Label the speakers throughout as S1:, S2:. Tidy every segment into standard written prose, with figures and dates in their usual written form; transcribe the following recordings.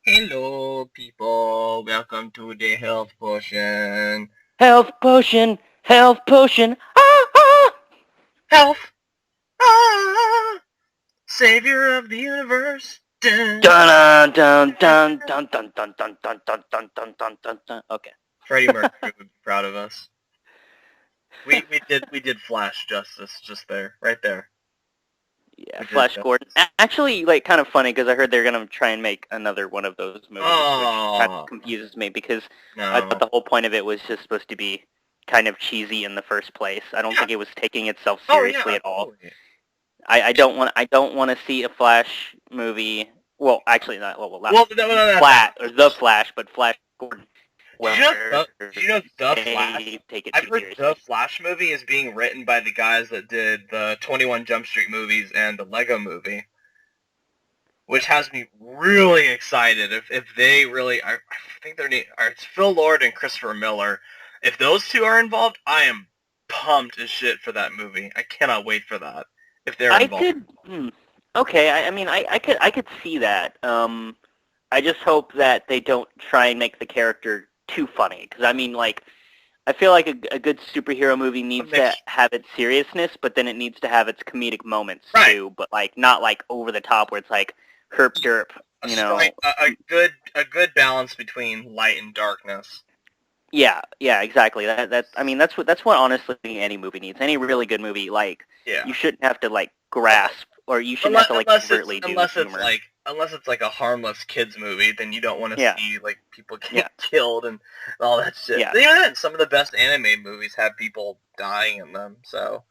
S1: Hello, people. Welcome to the health potion.
S2: Health potion, health potion. Ah, ah.
S1: Health, ah, savior of the universe. Dun.
S2: Dun dun dun dun dun dun dun dun dun dun dun dun dun dun. Okay.
S1: Freddie Mercury would be proud of us. We did Flash justice just there, right there.
S2: Yeah,
S1: We did
S2: Flash Gordon.
S1: justice.
S2: Actually, like, kind of funny because I heard they're gonna try and make another one of those movies, which kind of
S1: Oh
S2: confuses me because I thought
S1: no.
S2: the whole point of it was just supposed to be kind of cheesy in the first place. I don't
S1: Yeah.
S2: think it was taking itself
S1: Oh
S2: seriously
S1: yeah.
S2: at all.
S1: Totally.
S2: I don't want to see a Flash movie. Well, actually not. Well, not
S1: Well, no, no, no, that's
S2: Flat or the Flash, but Flash Gordon,
S1: Did you know
S2: where
S1: the
S2: they
S1: Flash?
S2: take it
S1: I've
S2: too
S1: heard the
S2: seriously.
S1: Flash movie is being written by the guys that did the 21 Jump Street movies and the Lego movie, which has me really excited. If they really, I think it's Phil Lord and Christopher Miller. If those two are involved, I am pumped as shit for that movie. I cannot wait for that. If they're
S2: I
S1: involved,
S2: could. Okay, I mean, I could see that. I just hope that they don't try and make the character too funny, because I mean, like, I feel like a good superhero movie
S1: a
S2: needs to
S1: mix,
S2: have its seriousness, but then it needs to have its comedic moments
S1: right?
S2: too. But like, not like over the top where it's like herp derp,
S1: A
S2: you
S1: strike,
S2: know.
S1: a good balance between light and darkness.
S2: Yeah, exactly. I mean, that's what honestly any movie needs. Any really good movie, like,
S1: Yeah.
S2: you shouldn't have to like grasp, or you shouldn't have
S1: Unless,
S2: to like
S1: unless it's
S2: overtly do
S1: unless it's
S2: humor.
S1: like unless it's like a harmless kids movie, then you don't want to
S2: Yeah,
S1: see like people
S2: yeah,
S1: get killed and all that shit.
S2: yeah,
S1: But even then, some of the best anime movies have people dying in them, so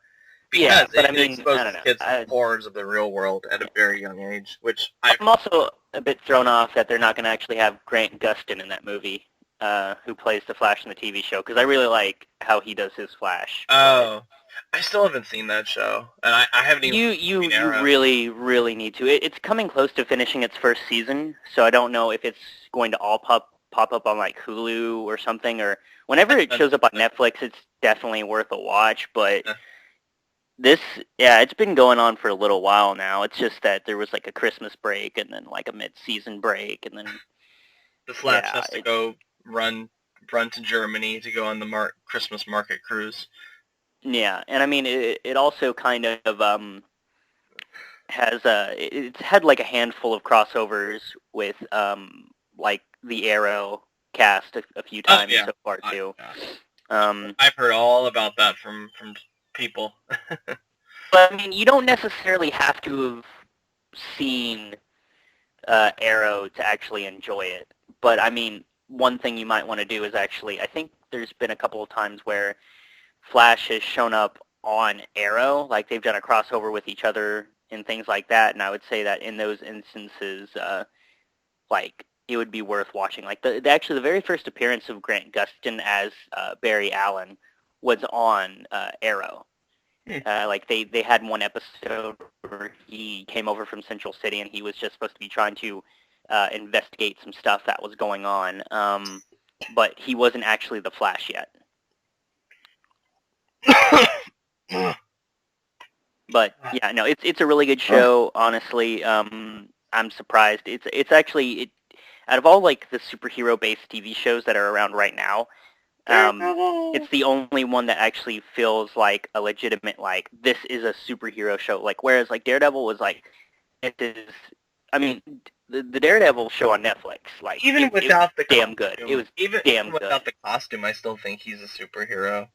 S2: yeah.
S1: because
S2: But
S1: it,
S2: I
S1: it
S2: mean, I don't
S1: exposes
S2: know.
S1: kids to the horrors of the real world at a very young age. Which I
S2: I'm also a bit thrown off that they're not going to actually have Grant Gustin in that movie, who plays the Flash in the TV show, because I really like how he does his Flash. But
S1: oh, I still haven't seen that show, and I haven't even
S2: you
S1: seen
S2: you
S1: Green
S2: you
S1: Arrow.
S2: really need to. It's coming close to finishing its first season, so I don't know if it's going to all pop up on like Hulu or something, or whenever it shows up on Netflix. It's definitely worth a watch. But
S1: Yeah,
S2: this, yeah, it's been going on for a little while now. It's just that there was like a Christmas break and then like a mid-season break, and then
S1: the Flash
S2: yeah,
S1: has to go run to Germany to go on the Christmas market cruise.
S2: yeah, and I mean it also kind of has it's had like a handful of crossovers with like the Arrow cast a few
S1: Oh
S2: times
S1: yeah,
S2: so far too.
S1: yeah.
S2: Um,
S1: I've heard all about that from people.
S2: but I mean, you don't necessarily have to have seen Arrow to actually enjoy it. But I mean, one thing you might want to do is actually, I think there's been a couple of times where Flash has shown up on Arrow, like they've done a crossover with each other and things like that. And I would say that in those instances, like it would be worth watching. Like actually the very first appearance of Grant Gustin as Barry Allen was on Arrow.
S1: Hmm.
S2: Like they had one episode where he came over from Central City and he was just supposed to be trying to investigate some stuff that was going on. But he wasn't actually the Flash yet. But yeah, no, it's a really good show. Honestly, I'm surprised. It's actually out of all like the superhero based TV shows that are around right now, it's the only one that actually feels like a legitimate like this is a superhero show. Like whereas like Daredevil was like it is. I mean, the Daredevil show on Netflix, like
S1: even
S2: it was
S1: without the
S2: damn good. It
S1: costume,
S2: was
S1: even
S2: damn
S1: without
S2: good.
S1: the costume, I still think he's a superhero.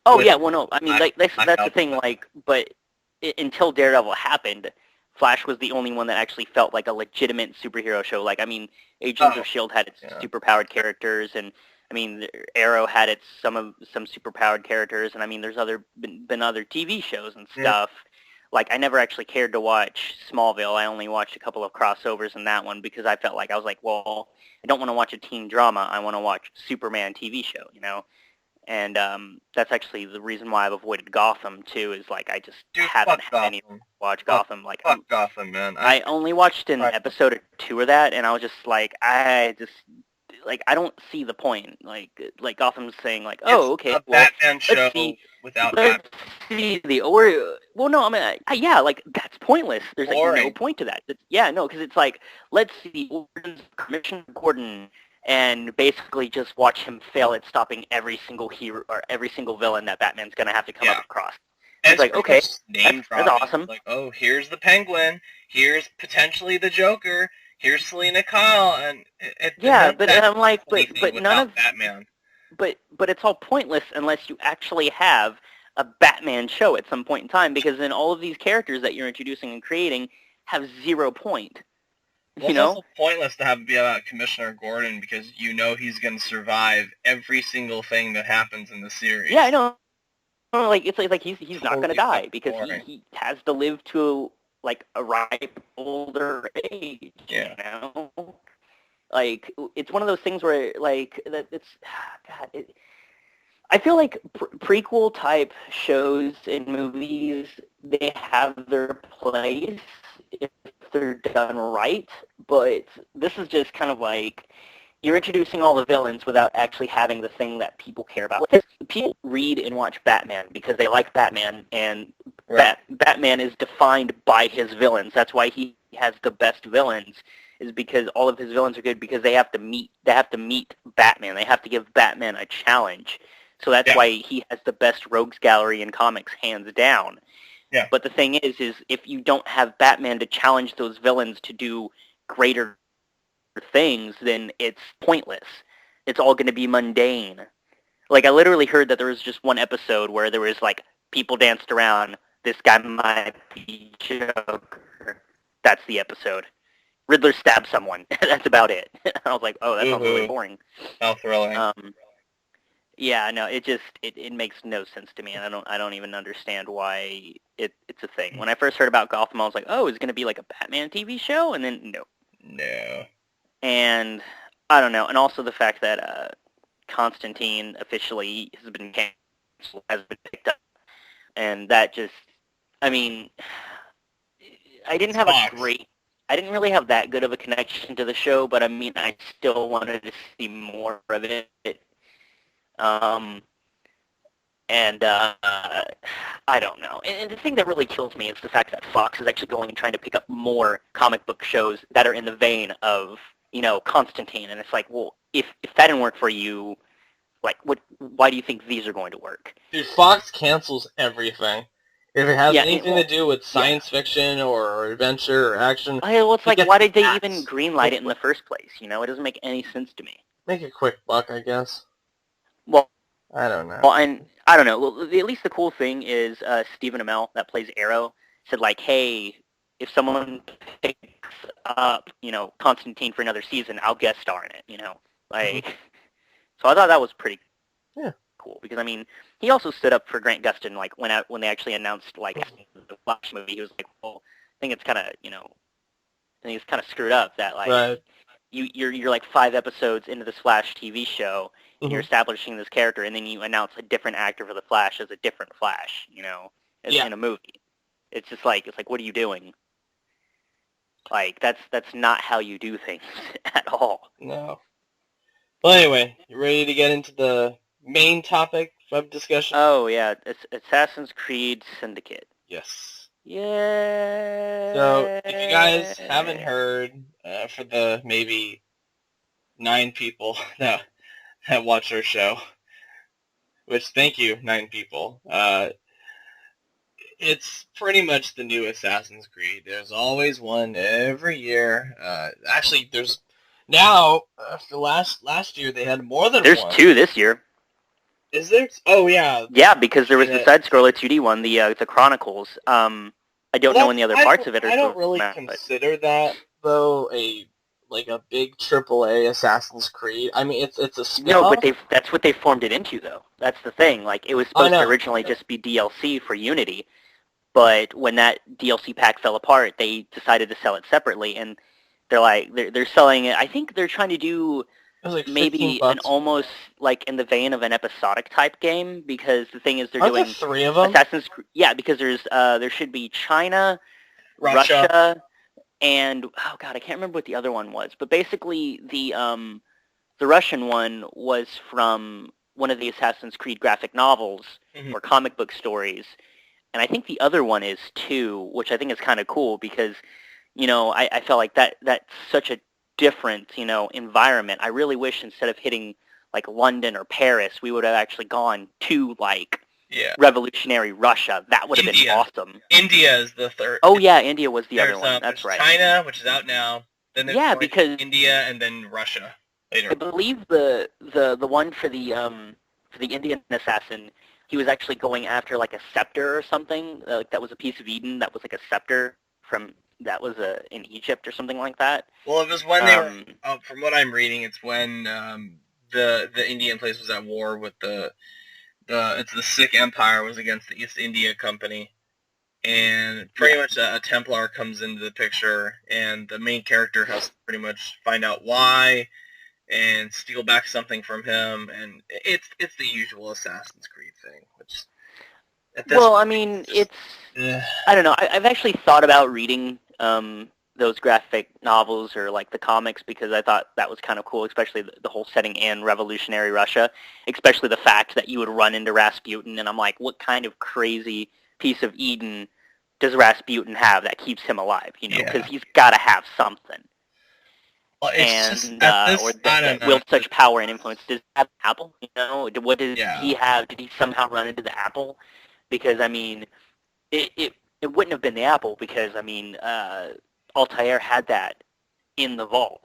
S2: Oh
S1: With
S2: yeah, well no, I mean
S1: black
S2: like that's the
S1: out.
S2: thing. Like, but until Daredevil happened, Flash was the only one that actually felt like a legitimate superhero show. Like, I mean, Agents
S1: Oh
S2: of Shield had its
S1: yeah.
S2: superpowered characters, and I mean Arrow had its some superpowered characters, and I mean there's been other TV shows and
S1: Mm,
S2: stuff. Like I never actually cared to watch Smallville. I only watched a couple of crossovers in that one because I felt like I was like, well, I don't want to watch a teen drama. I want to watch Superman TV show, you know. And that's actually the reason why I've avoided Gotham too. Is like I just
S1: dude, fuck
S2: haven't had any
S1: Gotham.
S2: watch
S1: Fuck
S2: Gotham. Like
S1: fuck Gotham, man.
S2: I only watched an
S1: Tried.
S2: episode or two of that, and I was just like, I just like I don't see the point. Like Gotham's saying like,
S1: It's
S2: oh, okay,
S1: a
S2: well,
S1: Batman show
S2: let's see,
S1: without Batman.
S2: let's see the or. Well, no, I mean, yeah, like that's pointless. There's like no
S1: Boring.
S2: point to that. Yeah, no, because it's like let's see Commissioner Gordon and basically just watch him fail at stopping every single hero or every single villain that Batman's gonna have to come up across.
S1: And
S2: it's like,
S1: pretty
S2: okay,
S1: much name
S2: that's
S1: dropping.
S2: awesome.
S1: It's like, oh, here's the Penguin, here's potentially the Joker, here's Selena Kyle, and
S2: yeah, but I'm like, but none of
S1: Batman.
S2: But it's all pointless unless you actually have a Batman show at some point in time, because then all of these characters that you're introducing and creating have 0 point.
S1: Well, it's also pointless to have it be about Commissioner Gordon because you know he's going to survive every single thing that happens in the series.
S2: Yeah, I know. Like it's like he's not going to die because he has to live to like a ripe older age.
S1: Yeah.
S2: You know, like it's one of those things where like that it's God. I feel like prequel type shows and movies, they have their place if they're done right, but this is just kind of like you're introducing all the villains without actually having the thing that people care about. People read and watch Batman because they like Batman, and right. Batman is defined by his villains. That's why he has the best villains, is because all of his villains are good because they have to meet Batman. They have to give Batman a challenge. So that's why he has the best rogues gallery in comics, hands down.
S1: Yeah.
S2: But the thing is if you don't have Batman to challenge those villains to do greater things, then it's pointless. It's all going to be mundane. Like, I literally heard that there was just one episode where there was, like, people danced around, this guy might be Joker. That's the episode. Riddler stabbed someone. That's about it. I was like, oh, that sounds really boring.
S1: How thrilling.
S2: Yeah, no, it makes no sense to me, and I don't even understand why it's a thing. When I first heard about Gotham, I was like, oh, is it going to be like a Batman TV show? And then, no.
S1: No.
S2: And I don't know, and also the fact that Constantine officially has been canceled, has been picked up, and that just, I mean, I didn't really have that good of a connection to the show, but I mean, I still wanted to see more of it. And I don't know. And the thing that really kills me is the fact that Fox is actually going and trying to pick up more comic book shows that are in the vein of, you know, Constantine. And it's like, well, if that didn't work for you, like, why do you think these are going to work?
S1: Dude, Fox cancels everything. If it has anything to do with science fiction or adventure or action.
S2: Well, it's like, why did they even greenlight it in the first place? You know, it doesn't make any sense to me.
S1: Make a quick buck, I guess.
S2: Well,
S1: I don't know.
S2: Well, and I don't know. Well, at least the cool thing is Stephen Amell, that plays Arrow, said like, hey, if someone picks up, you know, Constantine for another season, I'll guest star in it, you know. Like, so I thought that was pretty cool because, I mean, he also stood up for Grant Gustin, like, when they actually announced, like, the Flash movie. He was like, well, I think it's kind of, you know, I think it's kind of screwed up that, like, you're like 5 episodes into this Flash TV show, and you're establishing this character, and then you announce a different actor for the Flash as a different Flash, you know, in a movie. It's just like, what are you doing? Like, that's not how you do things at all.
S1: No. Well, anyway, you ready to get into the main topic of discussion?
S2: Oh, yeah, it's Assassin's Creed Syndicate.
S1: Yes.
S2: Yeah.
S1: So, if you guys haven't heard, for the maybe 9 people that watch our show, which, thank you, 9 people, it's pretty much the new Assassin's Creed. There's always one every year. Actually, there's now, for last year, they had more than one.
S2: There's 2 this year.
S1: Is there? Oh, yeah.
S2: Yeah, because there was the side-scroller 2D one, the Chronicles. I don't know any other parts of it.
S1: I don't really consider that, though, a big AAA Assassin's Creed. I mean, it's a spin-off.
S2: No, but that's what they formed it into, though. That's the thing. Like, it was supposed to originally just be DLC for Unity, but when that DLC pack fell apart, they decided to sell it separately, and they're selling it. I think they're trying to do maybe an almost like in the vein of an episodic type game, because the thing is they're doing
S1: 3 of them.
S2: Assassin's Creed. Yeah, because there should be China, Russia, and oh god, I can't remember what the other one was. But basically, the The Russian one was from one of the Assassin's Creed graphic novels or comic book stories, and I think the other one is too, which I think is kind of cool because, I felt like that's such a different, environment. I really wish instead of hitting like London or Paris, we would have actually gone to like revolutionary Russia. That would have been awesome.
S1: India is the third.
S2: Oh yeah, India was the other one. That's right.
S1: China, which is out now. Then there's
S2: because
S1: India and then Russia later.
S2: I believe the one for the Indian assassin, he was actually going after like a scepter or something. Like that was a piece of Eden. That was like a scepter that was in Egypt or something like that.
S1: Well, it was when they were. From what I'm reading, it's when the Indian place was at war with the Sikh Empire was against the East India Company, and pretty much a Templar comes into the picture, and the main character has to pretty much find out why and steal back something from him, and it's the usual Assassin's Creed thing. Which
S2: I mean, it's I don't know. I've actually thought about reading those graphic novels or like the comics because I thought that was kind of cool, especially the whole setting in revolutionary Russia, especially the fact that you would run into Rasputin, and I'm like, what kind of crazy piece of Eden does Rasputin have that keeps him alive? Because he's got to have something.
S1: Well,
S2: that wields such power and influence. Does he have an apple? What does he have? Did he somehow run into the apple? Because I mean, it wouldn't have been the apple because I mean, Altair had that in the vault,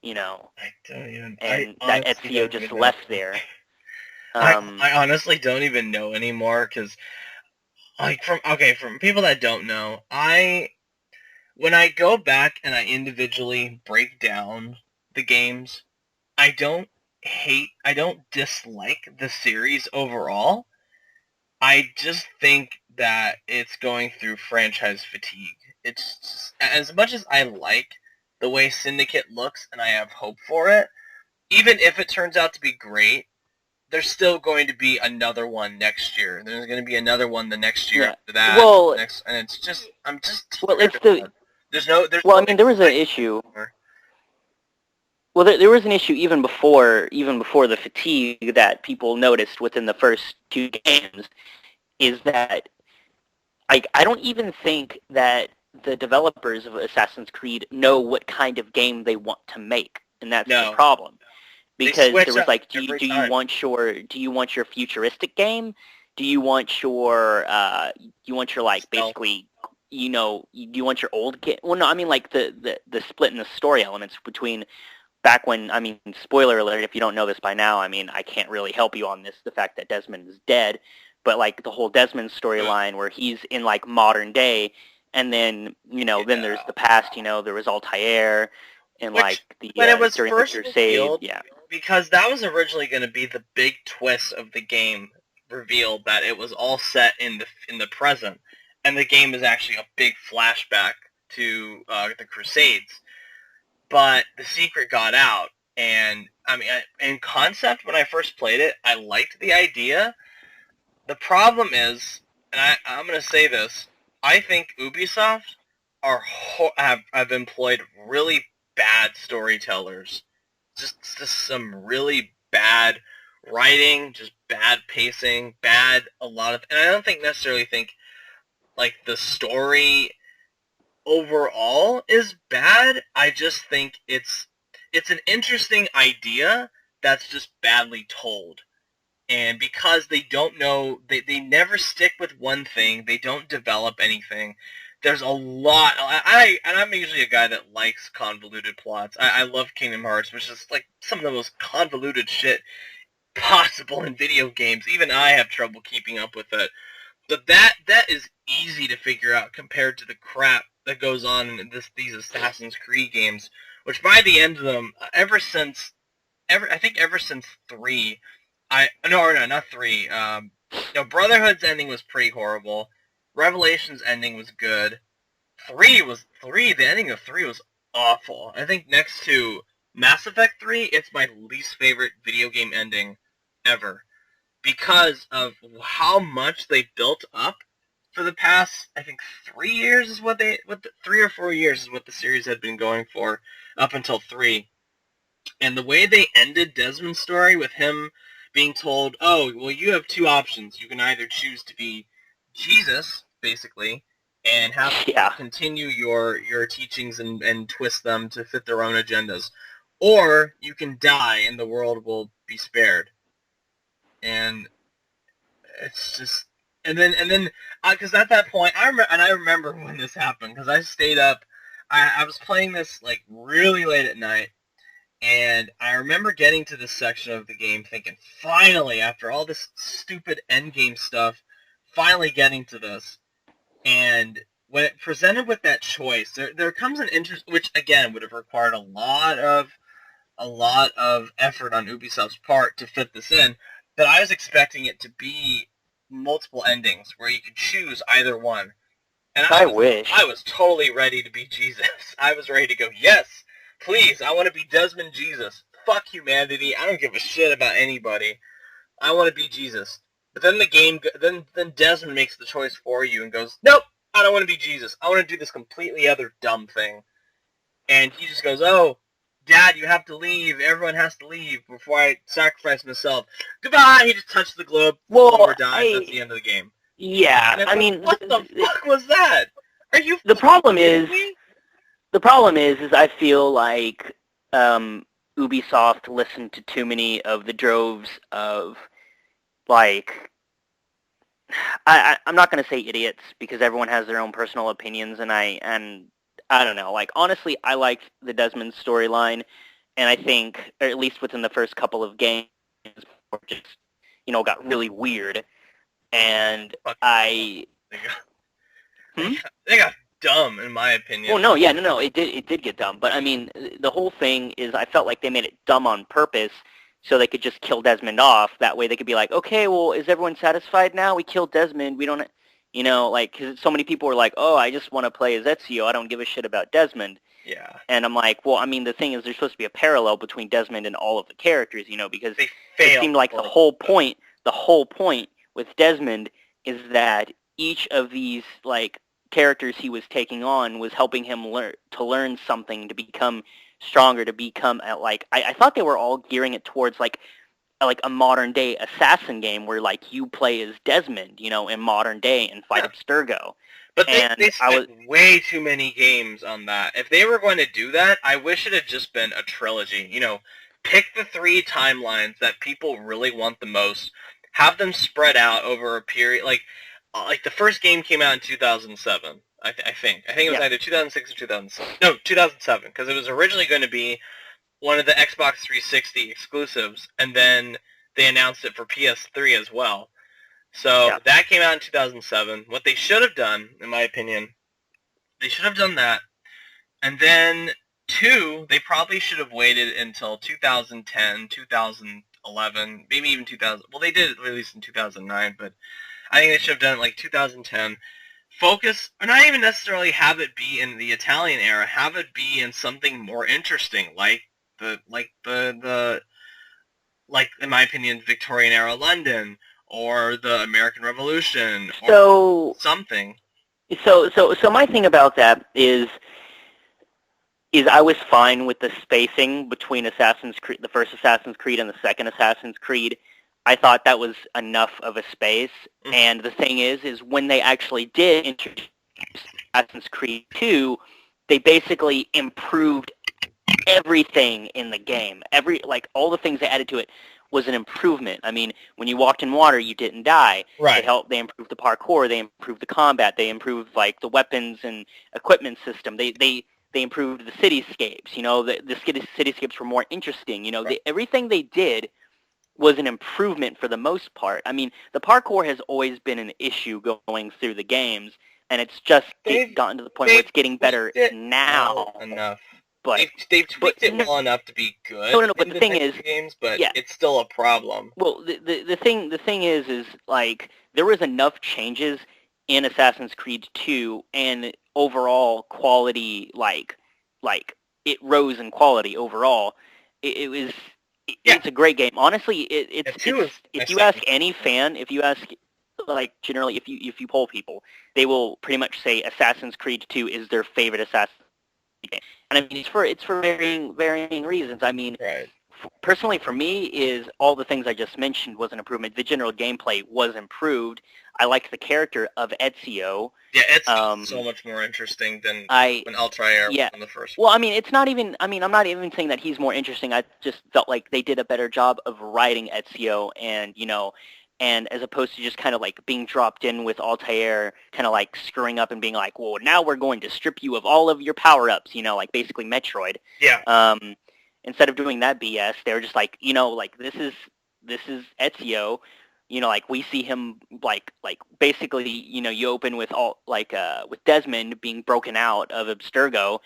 S2: I don't even. And that Ezio just left there.
S1: I honestly don't even know anymore because, from people that don't know, when I go back and I individually break down the games, I don't dislike the series overall. I just think that it's going through franchise fatigue. It's just, as much as I like the way Syndicate looks and I have hope for it, even if it turns out to be great, there's still going to be another one next year. There's going to be another one the next year after that.
S2: Well,
S1: and it's just, I'm just.
S2: Well, it's the. I mean, there was an issue. Well, there was an issue even before the fatigue that people noticed within the first two games, is that I don't even think that the developers of Assassin's Creed know what kind of game they want to make, and that's the problem. Because there was like, do you want your futuristic game? Do you want your like basically, do you want your old game? Well, no, I mean like the split in the story elements between back when, I mean, spoiler alert, if you don't know this by now, I mean, I can't really help you on this, the fact that Desmond is dead, but like the whole Desmond storyline where he's in like modern day, and then, then there's the past, there was Altair, and like
S1: when it was
S2: during
S1: first
S2: the Crusade,
S1: revealed, because that was originally going to be the big twist of the game, revealed that it was all set in the present, and the game is actually a big flashback to the Crusades. But the secret got out, and I mean, in concept, when I first played it, I liked the idea. The problem is, and I'm going to say this, I think Ubisoft have employed really bad storytellers. Just some really bad writing, just bad pacing, and I don't necessarily think like the story overall is bad. I just think it's an interesting idea that's just badly told. And because they don't know, they never stick with one thing, they don't develop anything. There's a lot, I'm usually a guy that likes convoluted plots. I love Kingdom Hearts, which is like some of the most convoluted shit possible in video games. Even I have trouble keeping up with it. But that is easy to figure out compared to the crap that goes on in these Assassin's Creed games, which by the end of them, ever since 3, not 3. Brotherhood's ending was pretty horrible. Revelation's ending was good. The ending of 3 was awful. I think next to Mass Effect 3, it's my least favorite video game ending ever, because of how much they built up for the past, I think, 3 years is 3 or 4 years is what the series had been going for up until 3. And the way they ended Desmond's story with him being told, oh, well, you have two options. You can either choose to be Jesus, basically, and have
S2: Yeah.
S1: continue your teachings and twist them to fit their own agendas, or you can die and the world will be spared. And it's just, and then, because at that point, I remember when this happened because I stayed up. I was playing this like really late at night, and I remember getting to this section of the game thinking, finally, after all this stupid endgame stuff, finally getting to this. And when it presented with that choice, there comes an interest, which again would have required a lot of effort on Ubisoft's part to fit this in. But I was expecting it to be multiple endings where you could choose either one. And
S2: I wish.
S1: I was totally ready to be Jesus. I was ready to go, yes, please, I want to be Desmond Jesus. Fuck humanity. I don't give a shit about anybody. I want to be Jesus. But then the game, then Desmond makes the choice for you and goes, nope, I don't want to be Jesus. I want to do this completely other dumb thing. And he just goes, oh, Dad, you have to leave. Everyone has to leave before I sacrifice myself. Goodbye. He just touched the globe. Glober dies. That's the end of the game.
S2: Yeah, I mean,
S1: what the fuck was that? Are you?
S2: The problem is,
S1: me?
S2: I feel like Ubisoft listened to too many of the droves of, like, I'm not going to say idiots because everyone has their own personal opinions, and I don't know. Like, honestly, I liked the Desmond storyline, and I think, or at least within the first couple of games, just got really weird, and
S1: They got dumb, in my opinion.
S2: Well, no, it did get dumb. But I mean, the whole thing is, I felt like they made it dumb on purpose, so they could just kill Desmond off. That way, they could be like, okay, well, is everyone satisfied now? We killed Desmond. We don't, like, because so many people were like, oh, I just want to play as Ezio. I don't give a shit about Desmond.
S1: Yeah.
S2: And I'm like, well, I mean, the thing is, there's supposed to be a parallel between Desmond and all of the characters, because it seemed like the whole point with Desmond is that each of these, like, characters he was taking on was helping him learn something, to become stronger, to become I thought they were all gearing it towards like a modern day assassin game where like you play as Desmond, in modern day and fight Abstergo.
S1: But they spent way too many games on that. If they were going to do that, I wish it had just been a trilogy. Pick the 3 timelines that people really want the most, have them spread out over a period, like the first game came out in 2007, I think. I think it was either 2006 or 2007. No, 2007, because it was originally going to be one of the Xbox 360 exclusives, and then they announced it for PS3 as well. So that came out in 2007. What they should have done, in my opinion, they should have done that. And then 2, they probably should have waited until 2010, 2011, maybe even 2000. Well, they did release in 2009, but I think they should have done it like 2010. Focus, or not even necessarily have it be in the Italian era. Have it be in something more interesting, like in my opinion, Victorian era London or the American Revolution or something.
S2: So my thing about that is I was fine with the spacing between Assassin's Creed, the first Assassin's Creed and the second Assassin's Creed. I thought that was enough of a space. Mm-hmm. And the thing is when they actually did introduce Assassin's Creed 2, they basically improved everything in the game. All the things they added to it was an improvement. I mean, when you walked in water, you didn't die.
S1: Right.
S2: They improved the parkour, they improved the combat, they improved like the weapons and equipment system. They improved the cityscapes. The cityscapes were more interesting.
S1: Right.
S2: Everything they did was an improvement for the most part. I mean, the parkour has always been an issue going through the games, and it's just gotten to the point where it's getting better now.
S1: Enough.
S2: But
S1: they've tweaked it well enough to be good.
S2: No. But the thing is,
S1: games, but it's still a problem.
S2: Well, the thing is like there was enough changes in Assassin's Creed 2, and overall quality, like it rose in quality overall. It's a great game. Honestly, if you ask any fan, if you ask generally, if you poll people, they will pretty much say Assassin's Creed 2 is their favorite Assassin's game. And I mean, it's for varying reasons. I mean,
S1: Right.
S2: personally for me is all the things I just mentioned was an improvement. The general gameplay was improved. I liked the character of Ezio.
S1: Yeah, it's so much more interesting than when Altair was
S2: Yeah.
S1: in the first
S2: Well,
S1: one.
S2: I mean, it's not even. I mean, I'm not even saying that he's more interesting. I just felt like they did a better job of writing Ezio, and and as opposed to just kind of like being dropped in with Altair, kind of like screwing up and being like, well, now we're going to strip you of all of your power ups. Like basically Metroid.
S1: Yeah.
S2: Instead of doing that BS, they were just like, like this is Ezio. Like we see him like basically, you open with all like with Desmond being broken out of Abstergo,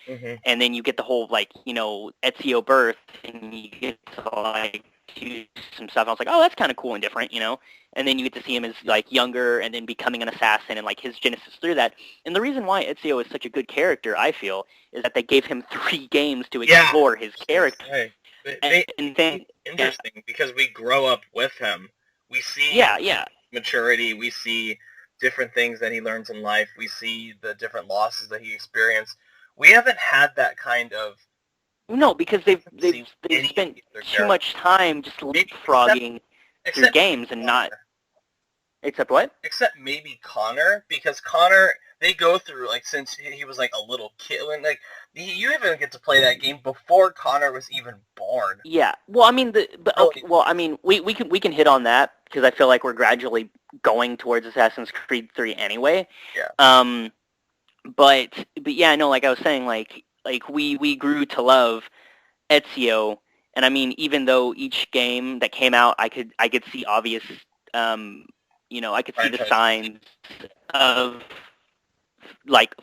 S2: and then you get the whole like Ezio birth, and you get to like do some stuff. I was like, oh, that's kind of cool and different, And then you get to see him as like younger, and then becoming an assassin, and like his genesis through that. And the reason why Ezio is such a good character, I feel, is that they gave him 3 games to explore his character.
S1: Right.
S2: And then
S1: interesting because we grow up with him. We see
S2: yeah.
S1: maturity. We see different things that he learns in life. We see the different losses that he experienced. We haven't had that kind of.
S2: No, because they've spent too much time just leapfrogging through games and not. Except what?
S1: Except maybe Connor, because Connor, they go through, like, since he was, like, a little kid, and, like, you even get to play that game before Connor was even born.
S2: Yeah. Well, I mean, I mean, we can hit on that, because I feel like we're gradually going towards Assassin's Creed 3 anyway.
S1: Yeah.
S2: But yeah, no, like I was saying, like we grew to love Ezio, and I mean, even though each game that came out, I could see obvious, I could see the signs of like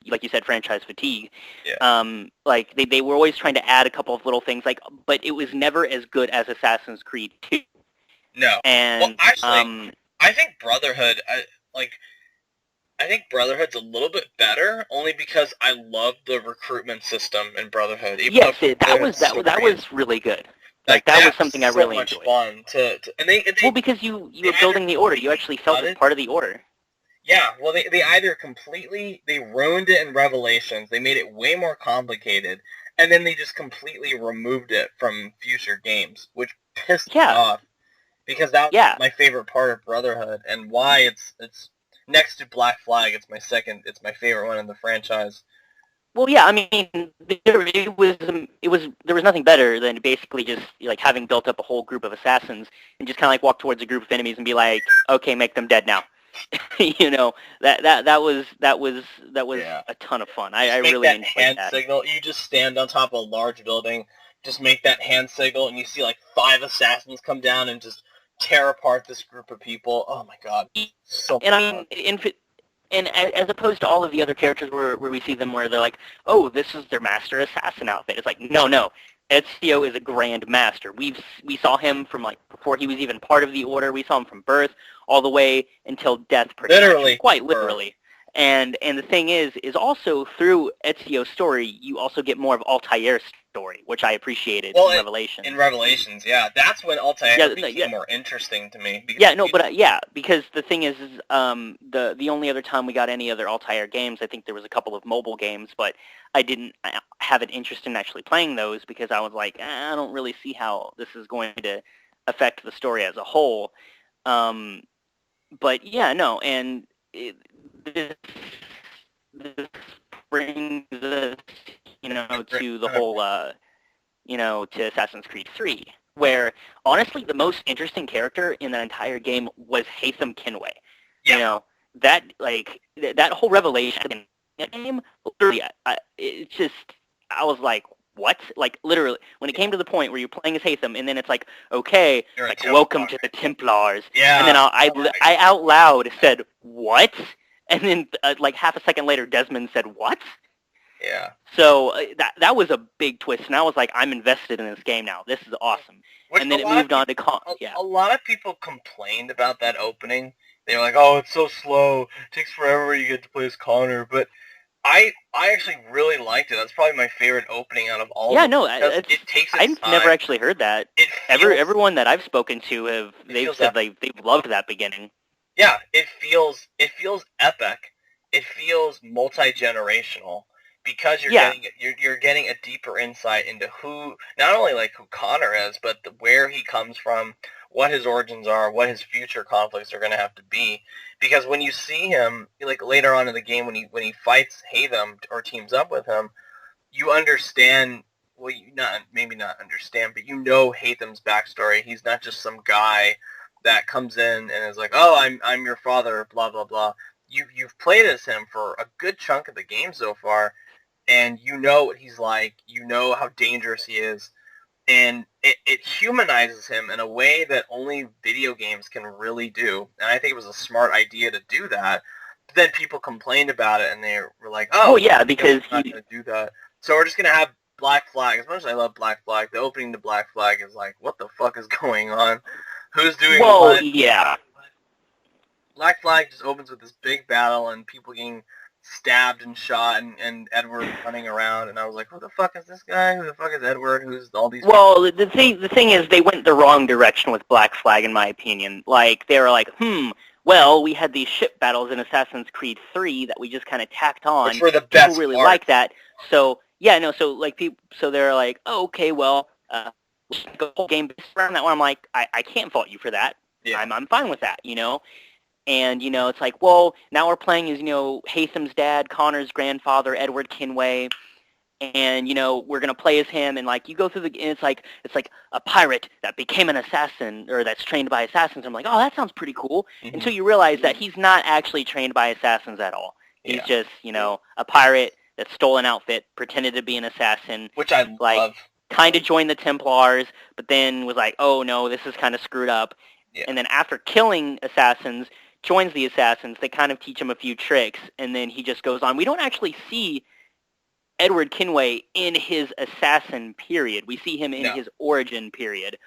S2: you said, franchise fatigue.
S1: Yeah.
S2: Like they were always trying to add a couple of little things, like, but it was never as good as Assassin's Creed 2.
S1: No.
S2: And
S1: well, actually, I think Brotherhood, I think Brotherhood's a little bit better, only because I love the recruitment system in Brotherhood.
S2: Yes, that was really good. Like that was something I really enjoyed.
S1: Fun and they
S2: well, because you were building the Order, you actually felt as part of the Order.
S1: Yeah, well, they either they ruined it in Revelations, they made it way more complicated, and then they just completely removed it from future games, which pissed me off, because that was my favorite part of Brotherhood, and why it's next to Black Flag, it's my favorite one in the franchise.
S2: Well, yeah, I mean, there was nothing better than basically just like having built up a whole group of assassins and just kind of like walk towards a group of enemies and be like, okay, make them dead now. that was a ton of fun. I really enjoyed
S1: hand
S2: that.
S1: Signal. You just stand on top of a large building, just make that hand signal, and you see like 5 assassins come down and just tear apart this group of people. Oh my god! So
S2: and I mean, and as opposed to all of the other characters where we see them where they're like, oh, this is their master assassin outfit. It's like, no. Ezio is a grand master. We saw him from like before he was even part of the Order. We saw him from birth all the way until death, quite literally. And the thing is also through Ezio's story, you also get more of Altair's story, which I appreciated in Revelations.
S1: In Revelations, yeah, that's when Altair became more interesting to me.
S2: Because the thing is the only other time we got any other Altair games, I think there was a couple of mobile games, but I didn't have an interest in actually playing those because I was like, I don't really see how this is going to affect the story as a whole. But yeah, no, and this brings us, to the whole, to Assassin's Creed 3, where honestly the most interesting character in that entire game was Haytham Kinway.
S1: Yeah.
S2: That whole revelation in that game, literally, I was like, what? Like, literally, when it came to the point where you're playing as Haytham, and then it's like, okay, like, welcome to the Templars.
S1: Yeah.
S2: And then I out loud said, what? And then, like, half a second later, Desmond said, what?
S1: Yeah.
S2: So that was a big twist, and I was like, I'm invested in this game now. This is awesome. And then it moved on to
S1: A lot of people complained about that opening. They were like, oh, it's so slow. It takes forever when you get to play as Connor. But I actually really liked it. That's probably my favorite opening out of all of them.
S2: Yeah, no,
S1: it takes its
S2: I've
S1: time.
S2: never actually heard that. Everyone that I've spoken to they've said they've loved that beginning.
S1: Yeah, it feels epic. It feels multi-generational. because
S2: Yeah.
S1: you're getting a deeper insight into who, not only like who Connor is, but where he comes from, what his origins are, what his future conflicts are going to have to be. Because when you see him, like later on in the game, when he fights Hatham or teams up with him, you understand. Well, you not maybe not understand, but you know Hatham's backstory. He's not just some guy that comes in and is like, "Oh, I'm your father," blah blah blah. You've played as him for a good chunk of the game so far, and you know what he's like. You know how dangerous he is, and it humanizes him in a way that only video games can really do. And I think it was a smart idea to do that. But then people complained about it, and they were like, "Oh,
S2: Well, yeah, because
S1: we're not going to do that." So we're just going to have Black Flag. As much as I love Black Flag, the opening to Black Flag is like, what the fuck is going on? Who's doing
S2: well,
S1: what?
S2: yeah.
S1: Black Flag just opens with this big battle and people getting stabbed and shot and Edward running around, and I was like, who the fuck is this guy? Who the fuck is Edward? Who's all these people?
S2: Well, the thing is, they went the wrong direction with Black Flag, in my opinion. Like, they were like, well, we had these ship battles in Assassin's Creed 3 that we just kind of tacked on.
S1: Which were the best
S2: People really
S1: part.
S2: like that. So, yeah, no, so, like, so they're like, oh, okay, well, the whole game based around that one. I'm like, I can't fault you for that.
S1: Yeah.
S2: I'm fine with that, you know? And, you know, it's like, well, now we're playing as, you know, Hatham's dad, Connor's grandfather, Edward Kinway, and, you know, we're going to play as him, and, like, you go through and it's like a pirate that became an assassin, or that's trained by assassins. I'm like, oh, that sounds pretty cool, until you realize that he's not actually trained by assassins at all. He's just, you know, a pirate that stole an outfit, pretended to be an assassin.
S1: Which I love.
S2: Kind of joined the Templars, but then was like, oh, no, this is kind of screwed up.
S1: Yeah.
S2: And then after killing assassins, joins the assassins. They kind of teach him a few tricks, and then he just goes on. We don't actually see Edward Kinway in his assassin period. We see him in his origin period.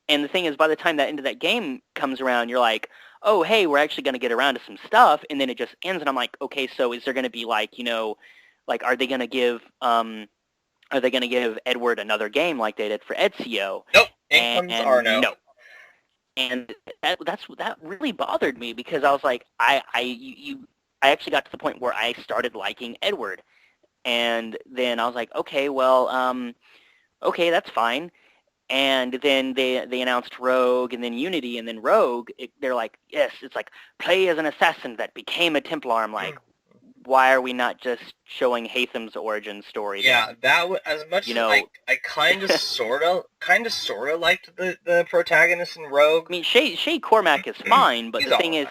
S2: And the thing is, by the time that end of that game comes around, you're like, oh, hey, we're actually going to get around to some stuff, and then it just ends, and I'm like, okay, so is there going to be, like, you know, like, are they going to give Edward another game like they did for Ezio?
S1: Nope. Incomes are no.
S2: No. And that really bothered me, because I was like, I actually got to the point where I started liking Edward, and then I was like, okay, well, okay, that's fine. And then they announced Rogue, and then Unity, and then Rogue. They're like, yes, it's like play as an assassin that became a Templar. I'm like, why are we not just showing Hatham's origin story?
S1: Yeah,
S2: then?
S1: that was, as much as I kind of sort of liked the protagonist in Rogue.
S2: I mean, Shay Cormac is fine, but the thing is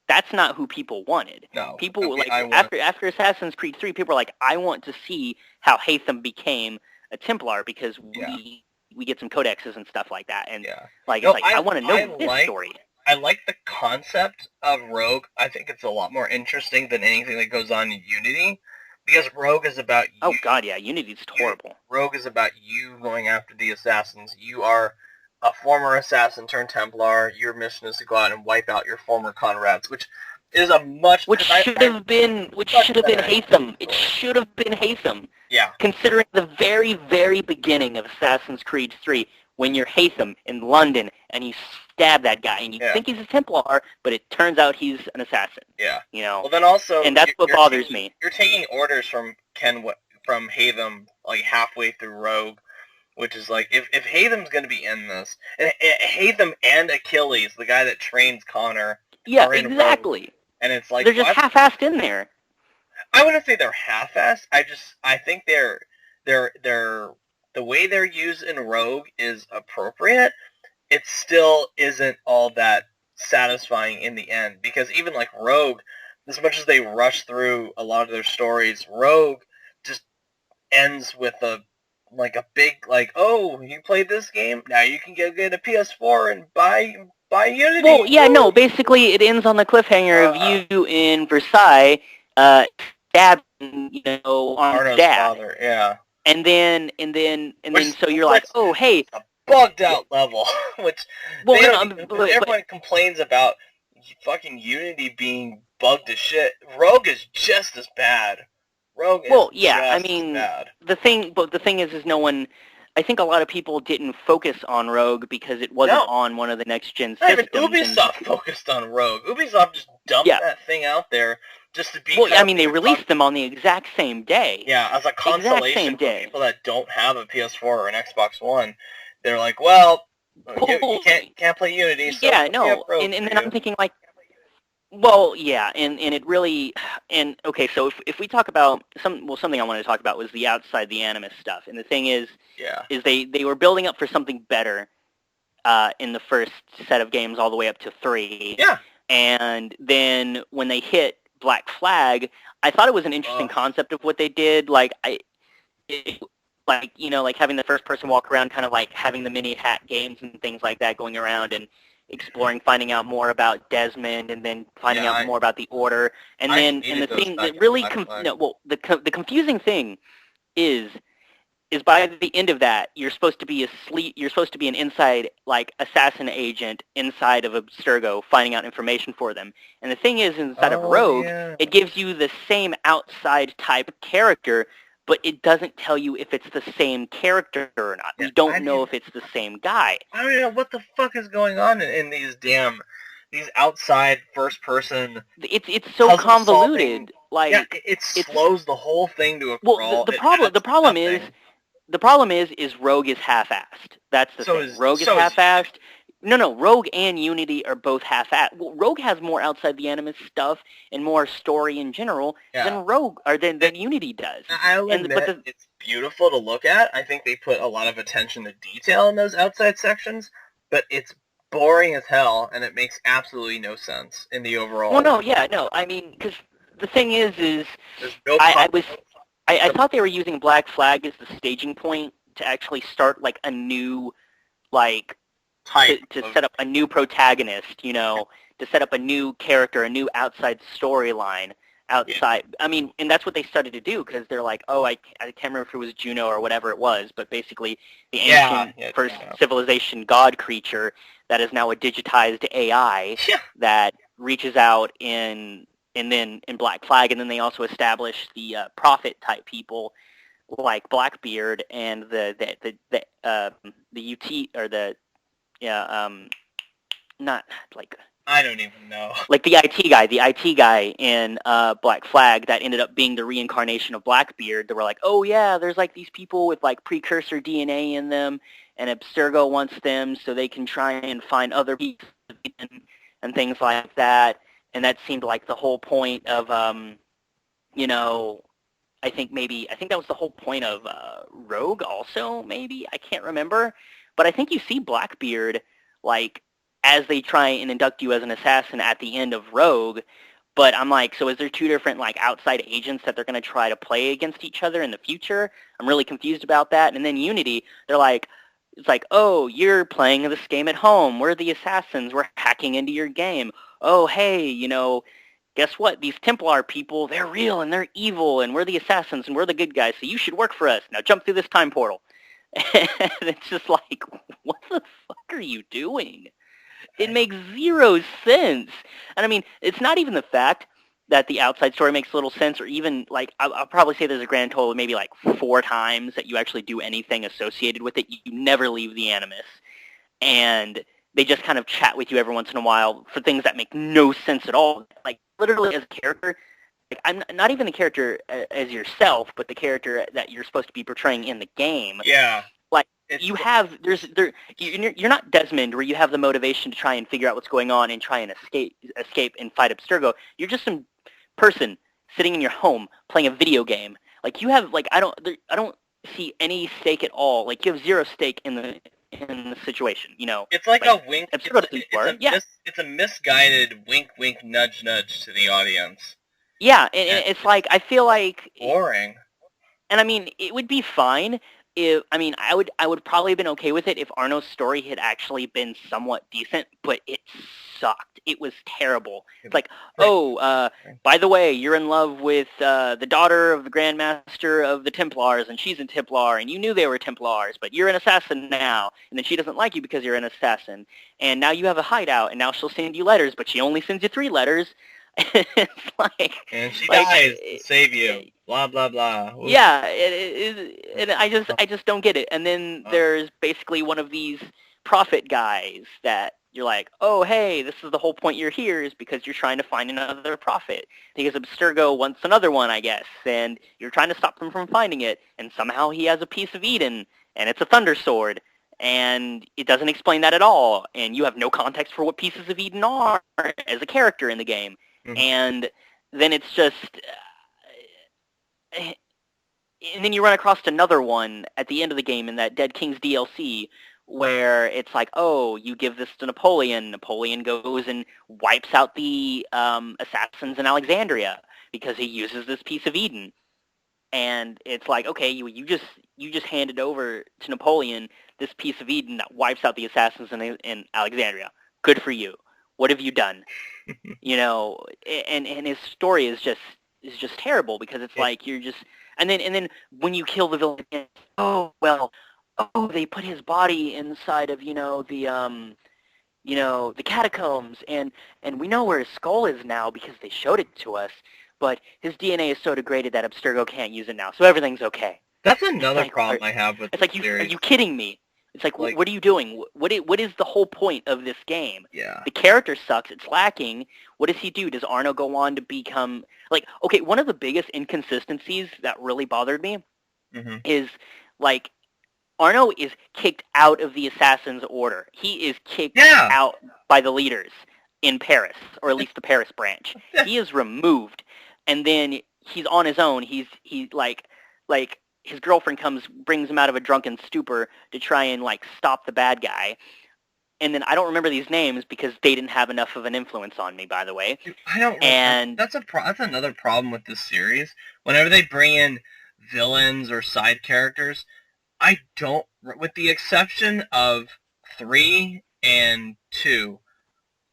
S2: that's not who people wanted.
S1: No,
S2: people after Assassin's Creed 3, people were like, I want to see how Hatham became a Templar, because we get some codexes and stuff like that, and I want to know this story.
S1: I like the concept of Rogue. I think it's a lot more interesting than anything that goes on in Unity, because Rogue is about you.
S2: Oh god, yeah, Unity's horrible.
S1: Rogue is about you going after the assassins. You are a former assassin turned Templar. Your mission is to go out and wipe out your former comrades, which is a much
S2: which should have been Hatham. It should have been Hatham.
S1: Yeah.
S2: Considering the very, very beginning of Assassin's Creed 3, when you're Hatham in London and you stab that guy and you think he's a Templar, but it turns out he's an assassin.
S1: Yeah.
S2: You know.
S1: Well, then also,
S2: and that's what bothers me.
S1: You're taking orders from Hatham like halfway through Rogue, which is like, if Hatham's going to be in this, and Hatham and Achilles, the guy that trains Connor,
S2: are in exactly.
S1: Rogue, and it's like
S2: they're just half-assed in there.
S1: I wouldn't say they're half-assed. I think they're the way they're used in Rogue is appropriate. It still isn't all that satisfying in the end, because even like Rogue, as much as they rush through a lot of their stories, Rogue just ends with a big oh, you played this game, now you can get a PS4 and buy Unity.
S2: Well, yeah, no, basically it ends on the cliffhanger of you in Versailles stabbing, Arnold's dad.
S1: Father, yeah.
S2: And then so you're like, oh, hey,
S1: a bugged out level, which everyone complains about fucking Unity being bugged as shit. Rogue is just as bad.
S2: The thing is no one. I think a lot of people didn't focus on Rogue because it wasn't on one of the next gen systems.
S1: Even Ubisoft focused on Rogue. Ubisoft just dumped that thing out there just to be.
S2: Well,
S1: kind
S2: I
S1: of
S2: mean, they released them on the exact same day.
S1: just to be.
S2: Well,
S1: kind
S2: I
S1: of
S2: mean, they released them on the exact same day.
S1: Yeah, as a
S2: Exact same
S1: consolation for
S2: day.
S1: people that don't have a PS4 or an Xbox One, they're like, well, you can't play Unity, so
S2: Yeah,
S1: we have
S2: no,
S1: Rogue
S2: and
S1: for
S2: then
S1: you.
S2: I'm thinking like, well, yeah, and it really, and okay, so if we talk about something I wanted to talk about was the outside the Animus stuff, and the thing is
S1: Yeah.
S2: they were building up for something better in the first set of games all the way up to 3.
S1: Yeah.
S2: And then when they hit Black Flag, I thought it was an interesting concept of what they did. Like like having the first person walk around, kind of like having the mini hat games and things like that, going around and exploring, finding out more about Desmond, and then finding out more about the Order, and the thing that really the confusing thing is by the end of that, you're supposed to be asleep. You're supposed to be an inside, like, assassin agent inside of Abstergo, finding out information for them. And the thing is, inside of Rogue, it gives you the same outside type character, but it doesn't tell you if it's the same character or not. We don't know if it's the same guy.
S1: I don't know what the fuck is going on in these outside first person.
S2: It's so convoluted.
S1: Solving.
S2: Like,
S1: yeah, it slows the whole thing to a crawl.
S2: Well, the problem is Rogue is half-assed. That's the thing. Rogue is half-assed. No, Rogue and Unity are both half-assed. Well, Rogue has more outside the Animus stuff and more story in general than than Unity does.
S1: I'll admit, it's beautiful to look at. I think they put a lot of attention to detail in those outside sections, but it's boring as hell, and it makes absolutely no sense in the overall.
S2: Well, no. I mean, because the thing is I thought they were using Black Flag as the staging point to actually start, like, a new, like, to set up a new protagonist, to set up a new character, a new outside storyline outside. Yeah. I mean, and that's what they started to do, because they're like, oh, I can't remember if it was Juno or whatever it was, but basically the ancient first civilization god creature that is now a digitized AI that reaches out and then in Black Flag, and then they also established the prophet type people like Blackbeard and the UT or the not like
S1: I don't even know,
S2: like the IT guy in Black Flag that ended up being the reincarnation of Blackbeard. They were like, oh yeah, there's like these people with like precursor DNA in them, and Abstergo wants them so they can try and find other people and things like that. And that seemed like the whole point of, I think that was the whole point of Rogue also, maybe? I can't remember. But I think you see Blackbeard, like, as they try and induct you as an assassin at the end of Rogue. But I'm like, so is there two different, like, outside agents that they're going to try to play against each other in the future? I'm really confused about that. And then Unity, they're like, it's like, oh, you're playing this game at home. We're the assassins. We're hacking into your game. Oh, hey, guess what? These Templar people, they're real and they're evil, and we're the assassins and we're the good guys, so you should work for us. Now jump through this time portal. And it's just like, what the fuck are you doing? It makes zero sense. And I mean, it's not even the fact that the outside story makes little sense, or even, like, I'll probably say there's a grand total of maybe like 4 times that you actually do anything associated with it. You never leave the Animus. And they just kind of chat with you every once in a while for things that make no sense at all. Like, literally as a character, like, I'm not even the character as yourself, but the character that you're supposed to be portraying in the game.
S1: Yeah.
S2: Like, you're not Desmond, where you have the motivation to try and figure out what's going on and try and escape and fight Abstergo. You're just some person sitting in your home playing a video game. Like, you have, like, I don't see any stake at all. Like, you have zero stake in the situation,
S1: It's like a wink.
S2: It's
S1: a misguided wink, wink, nudge, nudge to the audience.
S2: Yeah, and it's like, I feel like
S1: boring.
S2: And I mean, it would be fine if, I would probably have been okay with it if Arno's story had actually been somewhat decent, but it sucked. It was terrible. It's like, by the way, you're in love with the daughter of the Grand Master of the Templars, and she's a Templar, and you knew they were Templars, but you're an assassin now, and then she doesn't like you because you're an assassin, and now you have a hideout, and now she'll send you letters, but she only sends you 3 letters. It's like,
S1: and she dies to save you. Blah blah blah. Oops.
S2: Yeah, and I just don't get it. And then there's basically one of these prophet guys that you're like, oh, hey, this is the whole point you're here is because you're trying to find another prophet. Because Abstergo wants another one, I guess, and you're trying to stop him from finding it, and somehow he has a piece of Eden, and it's a thunder sword, and it doesn't explain that at all, and you have no context for what pieces of Eden are as a character in the game.
S1: Mhm.
S2: And then it's just... and then you run across another one at the end of the game in that Dead Kings DLC where it's like, oh, you give this to Napoleon. Napoleon goes and wipes out the assassins in Alexandria because he uses this piece of Eden. And it's like, okay, you just handed over to Napoleon this piece of Eden that wipes out the assassins in Alexandria. Good for you. What have you done? You know, and his story is just terrible because it's like you're just and then when you kill the villain, oh well, oh they put his body inside of the catacombs and we know where his skull is now because they showed it to us, but his DNA is so degraded that Abstergo can't use it now, so everything's okay.
S1: That's another problem I have with
S2: it's like
S1: series.
S2: Are you kidding me? It's like, what are you doing? What is the whole point of this game?
S1: Yeah.
S2: The character sucks. It's lacking. What does he do? Does Arno go on to become... Like, okay, one of the biggest inconsistencies that really bothered me is, like, Arno is kicked out of the Assassin's Order. He is kicked out by the leaders in Paris, or at least the Paris branch. He is removed. And then he's on his own. He's like... His girlfriend brings him out of a drunken stupor to try and, like, stop the bad guy. And then I don't remember these names because they didn't have enough of an influence on me, by the way.
S1: I don't. And that's another problem with this series. Whenever they bring in villains or side characters, I don't, with the exception of 3 and 2,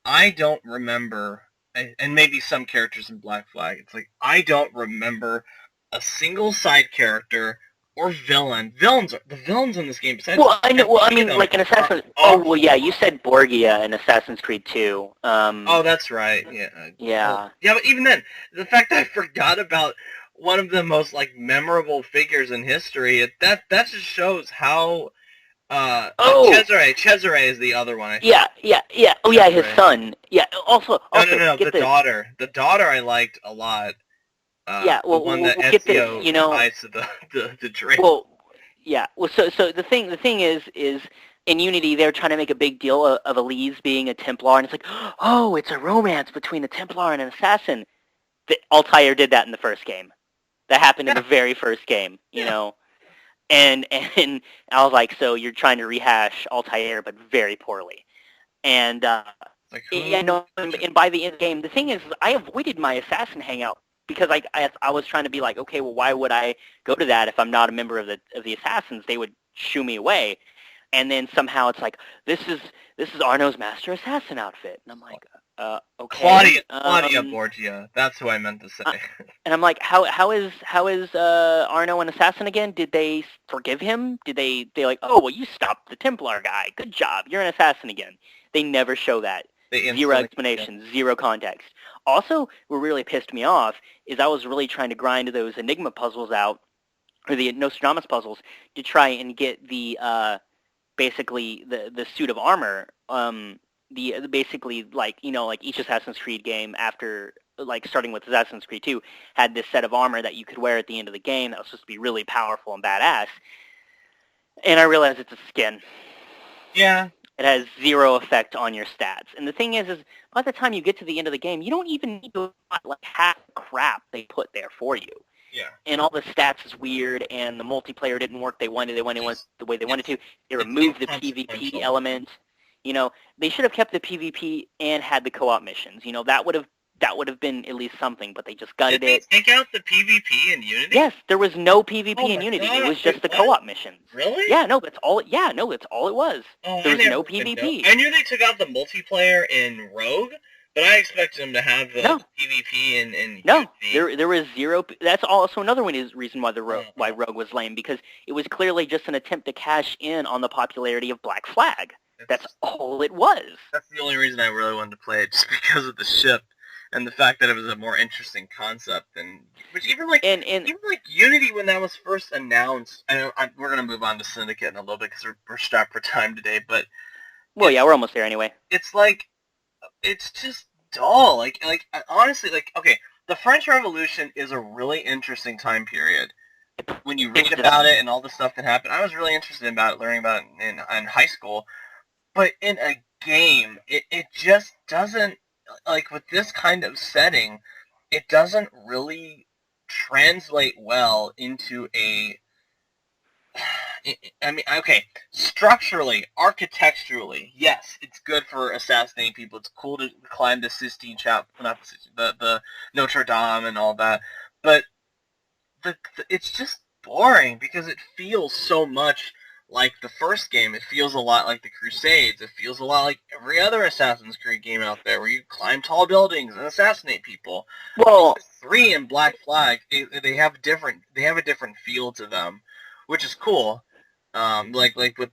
S1: I don't remember, and maybe some characters in Black Flag. It's like I don't remember a single side character or villain. The villains in this game. Besides,
S2: I know. Well, I mean, like an Assassin's. Yeah. You said Borgia in Assassin's Creed 2.
S1: Oh, that's right. Yeah.
S2: Yeah.
S1: Yeah, but even then, the fact that I forgot about one of the most like memorable figures in history, that just shows how. Cesare is the other one.
S2: Yeah. Oh, yeah, his son. Yeah. Also,
S1: no. The daughter. The daughter I liked a lot.
S2: Yeah, well,
S1: we'll
S2: get this, you know.
S1: The drink.
S2: Well, yeah. Well, so the thing is in Unity they're trying to make a big deal of Elise being a Templar, and it's like, oh, it's a romance between a Templar and an assassin. Altair did that in the first game. That happened in the very first game, you know. And I was like, so you're trying to rehash Altair, but very poorly. And and by the end of the game, the thing is, I avoided my assassin hangout. Because I was trying to be like, okay, well, why would I go to that if I'm not a member of the Assassins? They would shoo me away. And then somehow it's like, this is Arno's Master Assassin outfit. And I'm like, okay.
S1: Claudia Borgia. That's who I meant to say.
S2: And I'm like, how is Arno an assassin again? Did they forgive him? Did they like, oh, well, you stopped the Templar guy. Good job. You're an assassin again. They never show that. Zero explanation, zero context. Also, what really pissed me off is I was really trying to grind those Enigma puzzles out, or the Nostradamus puzzles, to try and get the basically the suit of armor. The basically like each Assassin's Creed game after like starting with Assassin's Creed 2 had this set of armor that you could wear at the end of the game that was supposed to be really powerful and badass. And I realized it's a skin.
S1: Yeah.
S2: It has zero effect on your stats. And the thing is by the time you get to the end of the game, you don't even need to like half the crap they put there for you.
S1: Yeah.
S2: And all the stats is weird, and the multiplayer didn't work. They went the way they wanted to. They removed the PvP element. You know, they should have kept the PvP and had the co-op missions. You know, that would have been at least something, but they just gutted it.
S1: Did they take out the PvP in Unity?
S2: Yes, there was no PvP in Unity.
S1: God,
S2: it was just the co-op missions.
S1: Really?
S2: Yeah, no, that's all. Yeah, no, that's all it was.
S1: Oh,
S2: there was no PvP.
S1: I knew they took out the multiplayer in Rogue, but I expected them to have the PvP in
S2: No,
S1: Unity.
S2: there was zero. That's also another reason why why Rogue was lame, because it was clearly just an attempt to cash in on the popularity of Black Flag. That's all it was.
S1: That's the only reason I really wanted to play it, just because of the ship and the fact that it was a more interesting concept. Which even like Unity, when that was first announced, we're gonna move on to Syndicate in a little bit because we're strapped for time today. But
S2: Well, yeah, we're almost there anyway.
S1: It's like, it's just dull. Like honestly, like, okay, the French Revolution is a really interesting time period. When you read about it and all the stuff that happened, I was really interested about it, learning about it in high school. But in a game, it just doesn't, like, with this kind of setting, it doesn't really translate well into a, I mean, okay, structurally, architecturally, yes, it's good for assassinating people. It's cool to climb the Sistine Chapel, not the Notre Dame and all that, but it's just boring because it feels so much like the first game. It feels a lot like the Crusades. It feels a lot like every other Assassin's Creed game out there, where you climb tall buildings and assassinate people.
S2: Well,
S1: 3 and Black Flag, they have a different feel to them, which is cool. Like with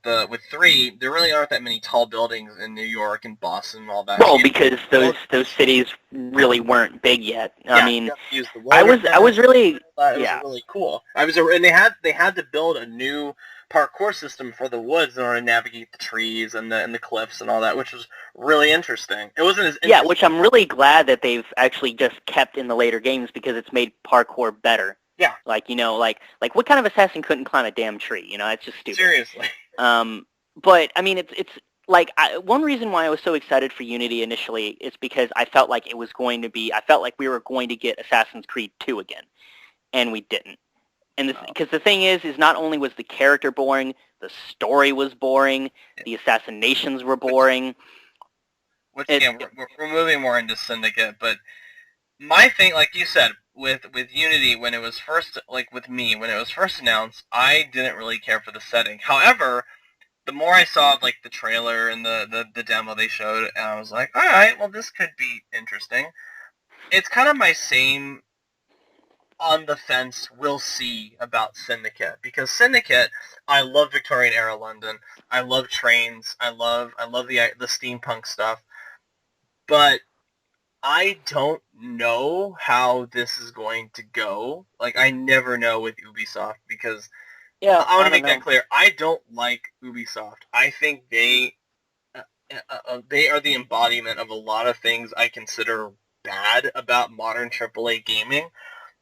S1: 3, there really aren't that many tall buildings in New York and Boston and all that.
S2: well, because those cities really weren't big yet.
S1: Yeah,
S2: I mean,
S1: use the
S2: I was really
S1: it was
S2: yeah.
S1: really cool. And they had to build a new parkour system for the woods in order to navigate the trees and the cliffs and all that, which was really interesting. It wasn't as interesting.
S2: Yeah, which I'm really glad that they've actually just kept in the later games, because it's made parkour better.
S1: Yeah.
S2: Like, like what kind of assassin couldn't climb a damn tree? It's just stupid.
S1: Seriously.
S2: But I mean, it's like one reason why I was so excited for Unity initially is because I felt like it was going to be. I felt like we were going to get Assassin's Creed 2 again, and we didn't. And because the thing is not only was the character boring, the story was boring, the assassinations were boring.
S1: Which again, we're moving more into Syndicate, but my thing, like you said, with Unity, when it was first, like with me, when it was first announced, I didn't really care for the setting. However, the more I saw, like, the trailer and the demo they showed, and I was like, alright, well, this could be interesting. It's kind of my same on the fence we'll see about Syndicate, because Syndicate, I love Victorian era London, I love trains, I love the steampunk stuff, but I don't know how this is going to go. Like, I never know with Ubisoft, because I want to make that clear. I don't like Ubisoft. I think they are the embodiment of a lot of things I consider bad about modern AAA gaming.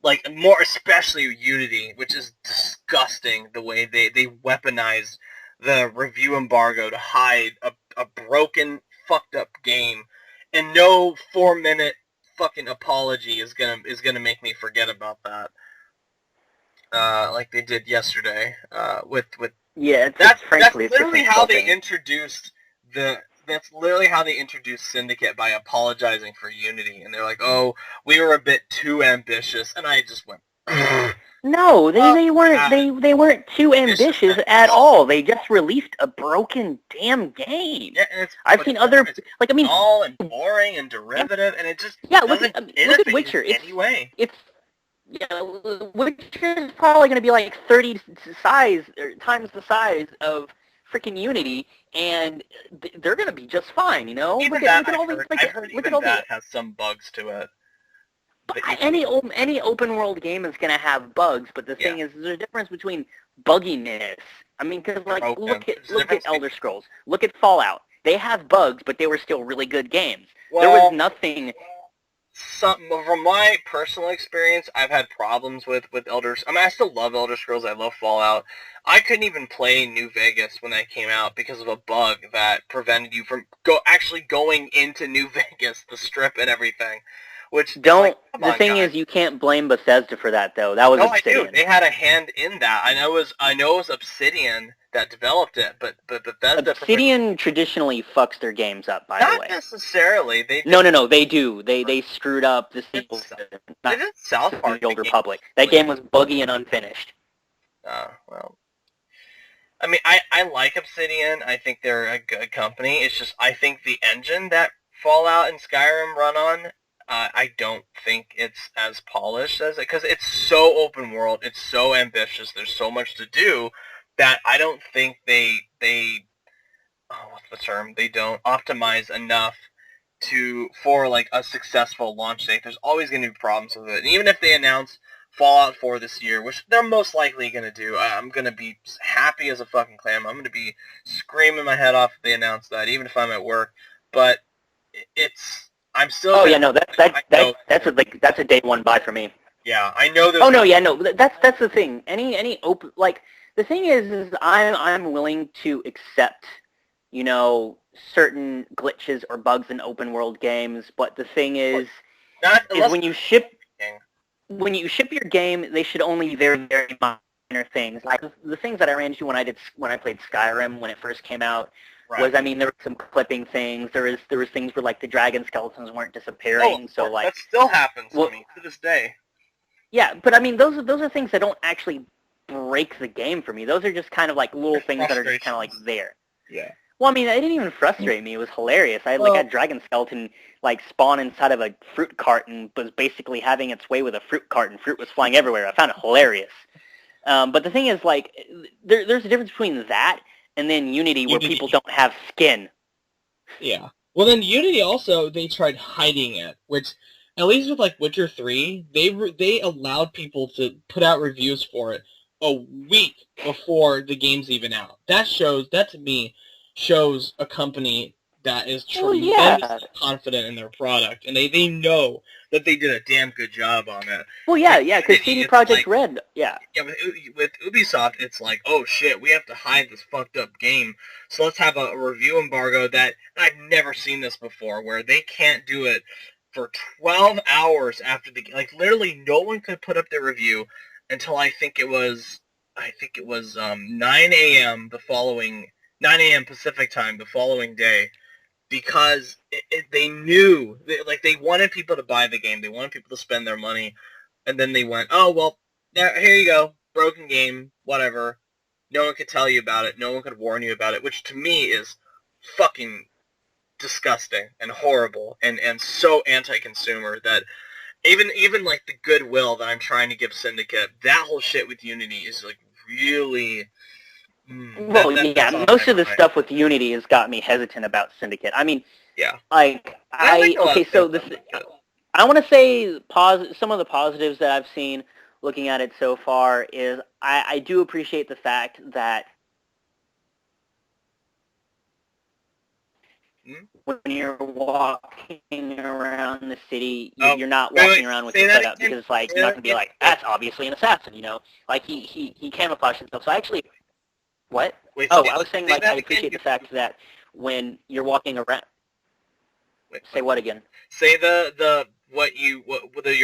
S1: Like, more especially Unity, which is disgusting the way they weaponized the review embargo to hide a broken, fucked up game, and no 4-minute fucking apology is gonna make me forget about that. Like they did yesterday. With
S2: yeah,
S1: that's literally how they introduced That's literally how they introduced Syndicate, by apologizing for Unity, and they're like, "Oh, we were a bit too ambitious," and I just went,
S2: no, they weren't. They weren't too ambitious at all. They just released a broken damn game.
S1: Yeah, and
S2: I've seen other, like, I mean,
S1: all and boring and derivative, and it just
S2: look at Witcher.
S1: In any way.
S2: Witcher is probably going to be like 30 times the size of freaking Unity, and they're going to be just fine.
S1: Even that, I've heard even that has some bugs to it.
S2: But any open world game is going to have bugs, but the thing is, there's a difference between bugginess. I mean, because, like, look at Elder Scrolls, look at Fallout. They have bugs, but they were still really good games. Well, there was nothing.
S1: From my personal experience, I've had problems with Elder. I mean, I still love Elder Scrolls. I love Fallout. I couldn't even play New Vegas when that came out because of a bug that prevented you from actually going into New Vegas, the Strip and everything. Which
S2: the thing is, you can't blame Bethesda for that, though. That was Obsidian.
S1: I do. They had a hand in that. I know it was Obsidian that developed it, but Bethesda.
S2: Obsidian traditionally fucks their games up. By the way,
S1: not necessarily.
S2: No. They do. They screwed up the sequel.
S1: They did South Park.
S2: The Old Republic. That game was buggy and unfinished.
S1: Well. I mean, I like Obsidian. I think they're a good company. It's just, I think the engine that Fallout and Skyrim run on, I don't think it's as polished as it, because it's so open world, it's so ambitious, there's so much to do, that I don't think they what's the term? They don't optimize enough for like a successful launch date. There's always going to be problems with it. And even if they announce Fallout 4 this year, which they're most likely going to do. I'm going to be happy as a fucking clam. I'm going to be screaming my head off if they announce that, even if I'm at work. But I'm still.
S2: Oh yeah, no, that's a day one buy for me.
S1: Yeah, I know there's.
S2: Oh no, yeah, no, that's the thing. Any open, like, the thing is I'm willing to accept, certain glitches or bugs in open world games, but the thing is when you ship your game, they should only be very, very minor things. Like the things that I ran into when I played Skyrim when it first came out.
S1: Right.
S2: Was, I mean, there were some clipping things. There was things where, like, the dragon skeletons weren't disappearing. So, like,
S1: that still happens to me to this day.
S2: Yeah, but I mean, those are things that don't actually break the game for me. Those are just kind of like little things that are just kind of like there.
S1: Yeah.
S2: Well, I mean, it didn't even frustrate me. It was hilarious. I had like a dragon skeleton like spawn inside of a fruit cart and was basically having its way with a fruit cart, and fruit was flying everywhere. I found it hilarious. But the thing is, like, there's a difference between that and then Unity, where people don't have skin.
S3: Yeah. Well, then Unity also, they tried hiding it, which, at least with, like, Witcher 3, they allowed people to put out reviews for it a week before the game's even out. That to me, shows a company that is tremendously confident in their product, and they know that they did a damn good job on it.
S2: Well, yeah, because CD Projekt Red,
S1: Yeah, with Ubisoft, it's like, oh shit, we have to hide this fucked up game, so let's have a review embargo that I've never seen this before, where they can't do it for 12 hours after the game. Like, literally, no one could put up their review until I think it was 9 a.m. 9 a.m. Pacific time the following day, because they knew, they wanted people to buy the game, they wanted people to spend their money, and then they went, oh, well, here you go, broken game, whatever, no one could tell you about it, no one could warn you about it, which to me is fucking disgusting and horrible and so anti-consumer that even like the goodwill that I'm trying to give Syndicate, that whole shit with Unity is like really...
S2: most of the stuff with Unity has got me hesitant about Syndicate. I mean,
S1: yeah,
S2: I want to say some of the positives that I've seen looking at it so far is I do appreciate the fact that when you're walking around the city, you're not walking around with your foot up, because, like, you're not going to be like, that's obviously an assassin, Like, he camouflaged himself. So actually... What?
S1: Wait,
S2: I was saying, like, I appreciate the fact that when you're walking around... Say what again?
S1: Say your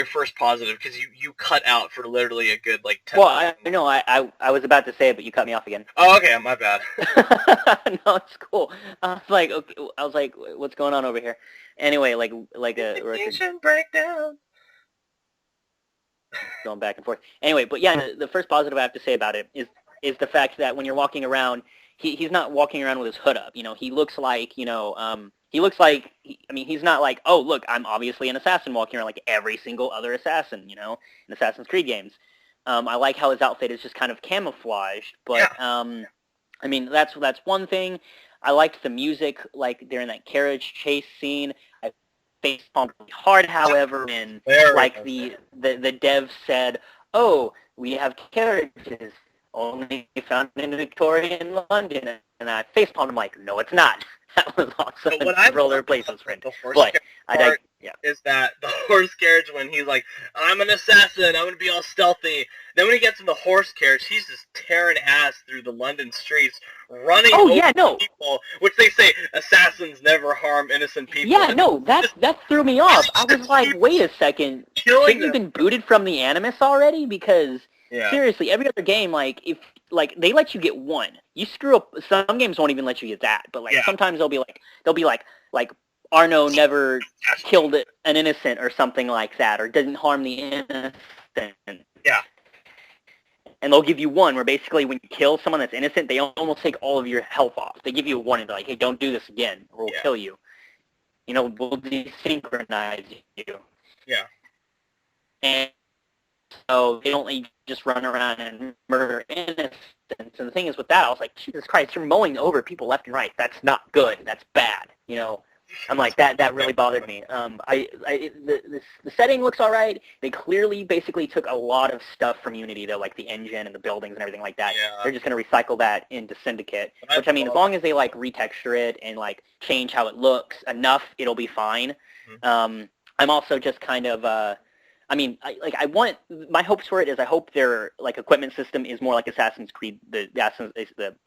S1: first positive, because you cut out for literally a good, like, 10
S2: Well, I was about to say it, but you cut me off again.
S1: Oh, okay, my bad.
S2: No, it's cool. I was like, what's going on over here? Anyway, like a
S1: breakdown.
S2: Going back and forth. Anyway, but yeah, the first positive I have to say about it is the fact that when you're walking around, he's not walking around with his hood up. He looks like, he's not like, oh, look, I'm obviously an assassin walking around like every single other assassin, in Assassin's Creed games. I like how his outfit is just kind of camouflaged, but, I mean, that's one thing. I liked the music, like, during that carriage chase scene. I facepalmed really hard, however, when, like, the dev said, oh, we have carriages only found in Victorian London, and I facepalmed. I'm like, no, it's not. That was awesome.
S1: What I
S2: roller places, friend.
S1: But is that the horse carriage when he's like, I'm an assassin, I'm gonna be all stealthy. Then when he gets in the horse carriage, he's just tearing ass through the London streets, running over people, which they say assassins never harm innocent people.
S2: Yeah, no, that threw me off. I was like, wait a second, haven't you been booted from the Animus already? Because seriously, every other game, like, if they let you get one, you screw up. Some games won't even let you get that, but like sometimes they'll be like Arno never killed an innocent or something like that, or didn't harm the innocent.
S1: Yeah. And
S2: they'll give you one where basically when you kill someone that's innocent, they almost take all of your health off. They give you a one and they're like, hey, don't do this again or we'll kill you. We'll desynchronize you.
S1: Yeah.
S2: And so they don't let you just run around and murder innocents. And the thing is with that, I was like, Jesus Christ, you're mowing over people left and right. That's not good. That's bad. I'm like, that really bothered me. The setting looks all right. They clearly basically took a lot of stuff from Unity, though, like the engine and the buildings and everything like that.
S1: Yeah.
S2: They're just going to recycle that into Syndicate,
S1: But
S2: which, I mean, as long as they, like, retexture it and, like, change how it looks enough, it'll be fine.
S1: Mhm.
S2: I'm also just kind of... my hopes for it is I hope their like equipment system is more like Assassin's Creed, the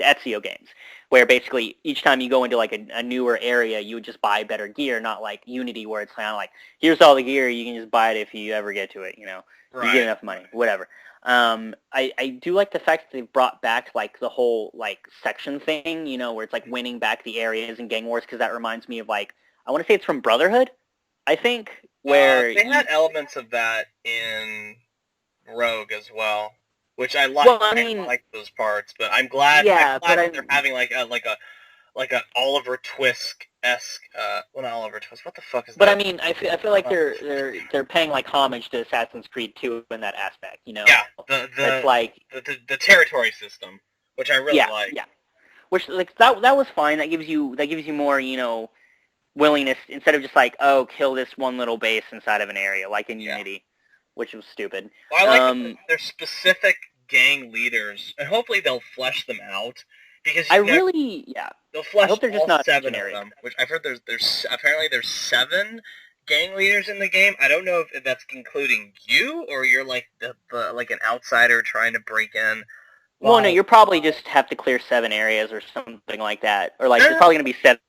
S2: Ezio games, where basically each time you go into like a newer area, you would just buy better gear, not like Unity where it's kind of like, here's all the gear, you can just buy it if you ever get to it, you know,
S1: Right.
S2: you get enough money, whatever. I do like the fact that they've brought back like the whole like section thing, you know, where it's like winning back the areas in Gang Wars, because that reminds me of like, I want to say it's from Brotherhood, I think, where
S1: they had elements of that in Rogue as well, which I like.
S2: Well, I mean,
S1: I like those parts, but I'm glad.
S2: Yeah,
S1: I'm glad
S2: but
S1: that they're having like a Oliver Twist-esque. Well, not Oliver Twist. What the fuck is
S2: But
S1: that?
S2: I mean, I feel like they're paying like homage to Assassin's Creed 2 in that aspect, you know.
S1: Yeah,
S2: It's like
S1: the territory system, which I really like.
S2: Yeah. Which like that was fine. That gives you more, you know, willingness instead of just like, oh, kill this one little base inside of an area like in Unity, which was stupid.
S1: Well, I like that there's specific gang leaders, and hopefully they'll flesh them out, because they'll flesh
S2: I hope they're just
S1: all
S2: not
S1: 7
S2: generic.
S1: of them. Which I've heard there's apparently there's 7 gang leaders in the game. I don't know if that's including you, or you're like the like an outsider trying to break in.
S2: Well, no, you'll probably just have to clear 7 areas or something like that, or like there's probably gonna be 7.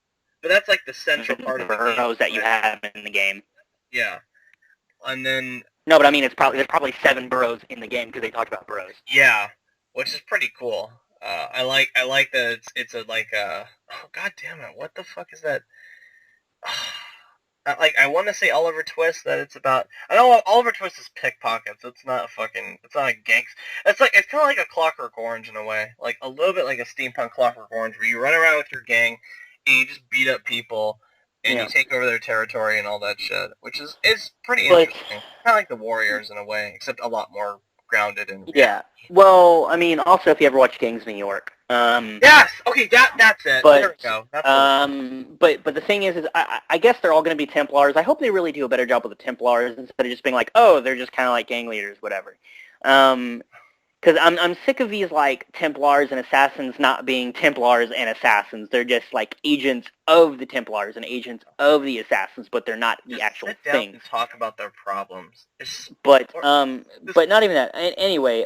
S1: But that's like the central part of the game.
S2: Boroughs that you have in the game.
S1: Yeah, and then
S2: no, but I mean there's probably 7 boroughs in the game because they talked about boroughs.
S1: Yeah, which is pretty cool. I like that it's a like a oh god damn it, what the fuck is that? I want to say Oliver Twist, that it's about. I know Oliver Twist is pickpockets. It's not a gangs. It's kind of like a Clockwork Orange in a way, like a little bit like a steampunk Clockwork Orange, where you run around with your gang and you just beat up people and you take over their territory and all that shit, which is pretty interesting. Kind of like the Warriors in a way, except a lot more grounded in reality.
S2: Yeah. Well, I mean, also if you ever watch Gangs of New York.
S1: Yes. Okay. That's it.
S2: But,
S1: there we go.
S2: But the thing is I guess they're all going to be Templars. I hope they really do a better job with the Templars instead of just being like, oh, they're just kind of like gang leaders, whatever. Because I'm sick of these like Templars and Assassins not being Templars and Assassins. They're just like agents of the Templars and agents of the Assassins, but they're not the actual
S1: sit down
S2: thing.
S1: and talk about their problems.
S2: But not even that. Anyway,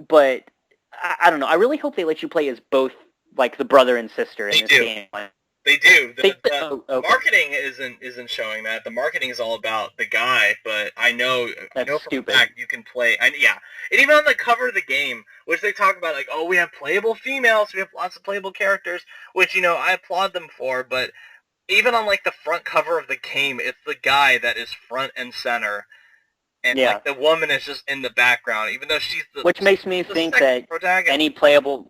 S2: but I don't know. I really hope they let you play as both, like the brother and sister in this game.
S1: They do. The
S2: okay.
S1: marketing isn't showing that. The marketing is all about the guy, but I know for
S2: stupid.
S1: a fact you can play. And even on the cover of the game, which they talk about, like, oh, we have playable females, we have lots of playable characters, which I applaud them for. But even on like the front cover of the game, it's the guy that is front and center, and like the woman is just in the background, even though she's
S2: which makes me think that any playable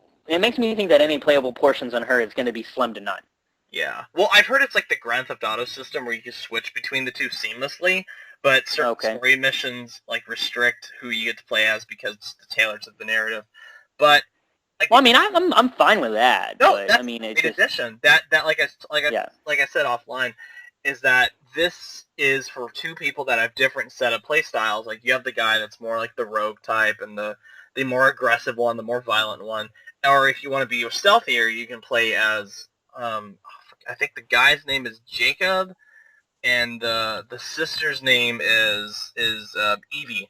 S2: portions on her is going to be slim to none.
S1: Yeah. Well, I've heard it's like the Grand Theft Auto system where you can switch between the two seamlessly, but certain story missions like restrict who you get to play as because it's tailored to the narrative. But
S2: well, I mean, I'm fine with that.
S1: No,
S2: but,
S1: that's
S2: I mean,
S1: in addition. That like I said offline, is that this is for 2 people that have different set of play styles. Like you have the guy that's more like the rogue type and the more aggressive one, the more violent one. Or if you want to be stealthier, you can play as I think the guy's name is Jacob, and the sister's name is Evie.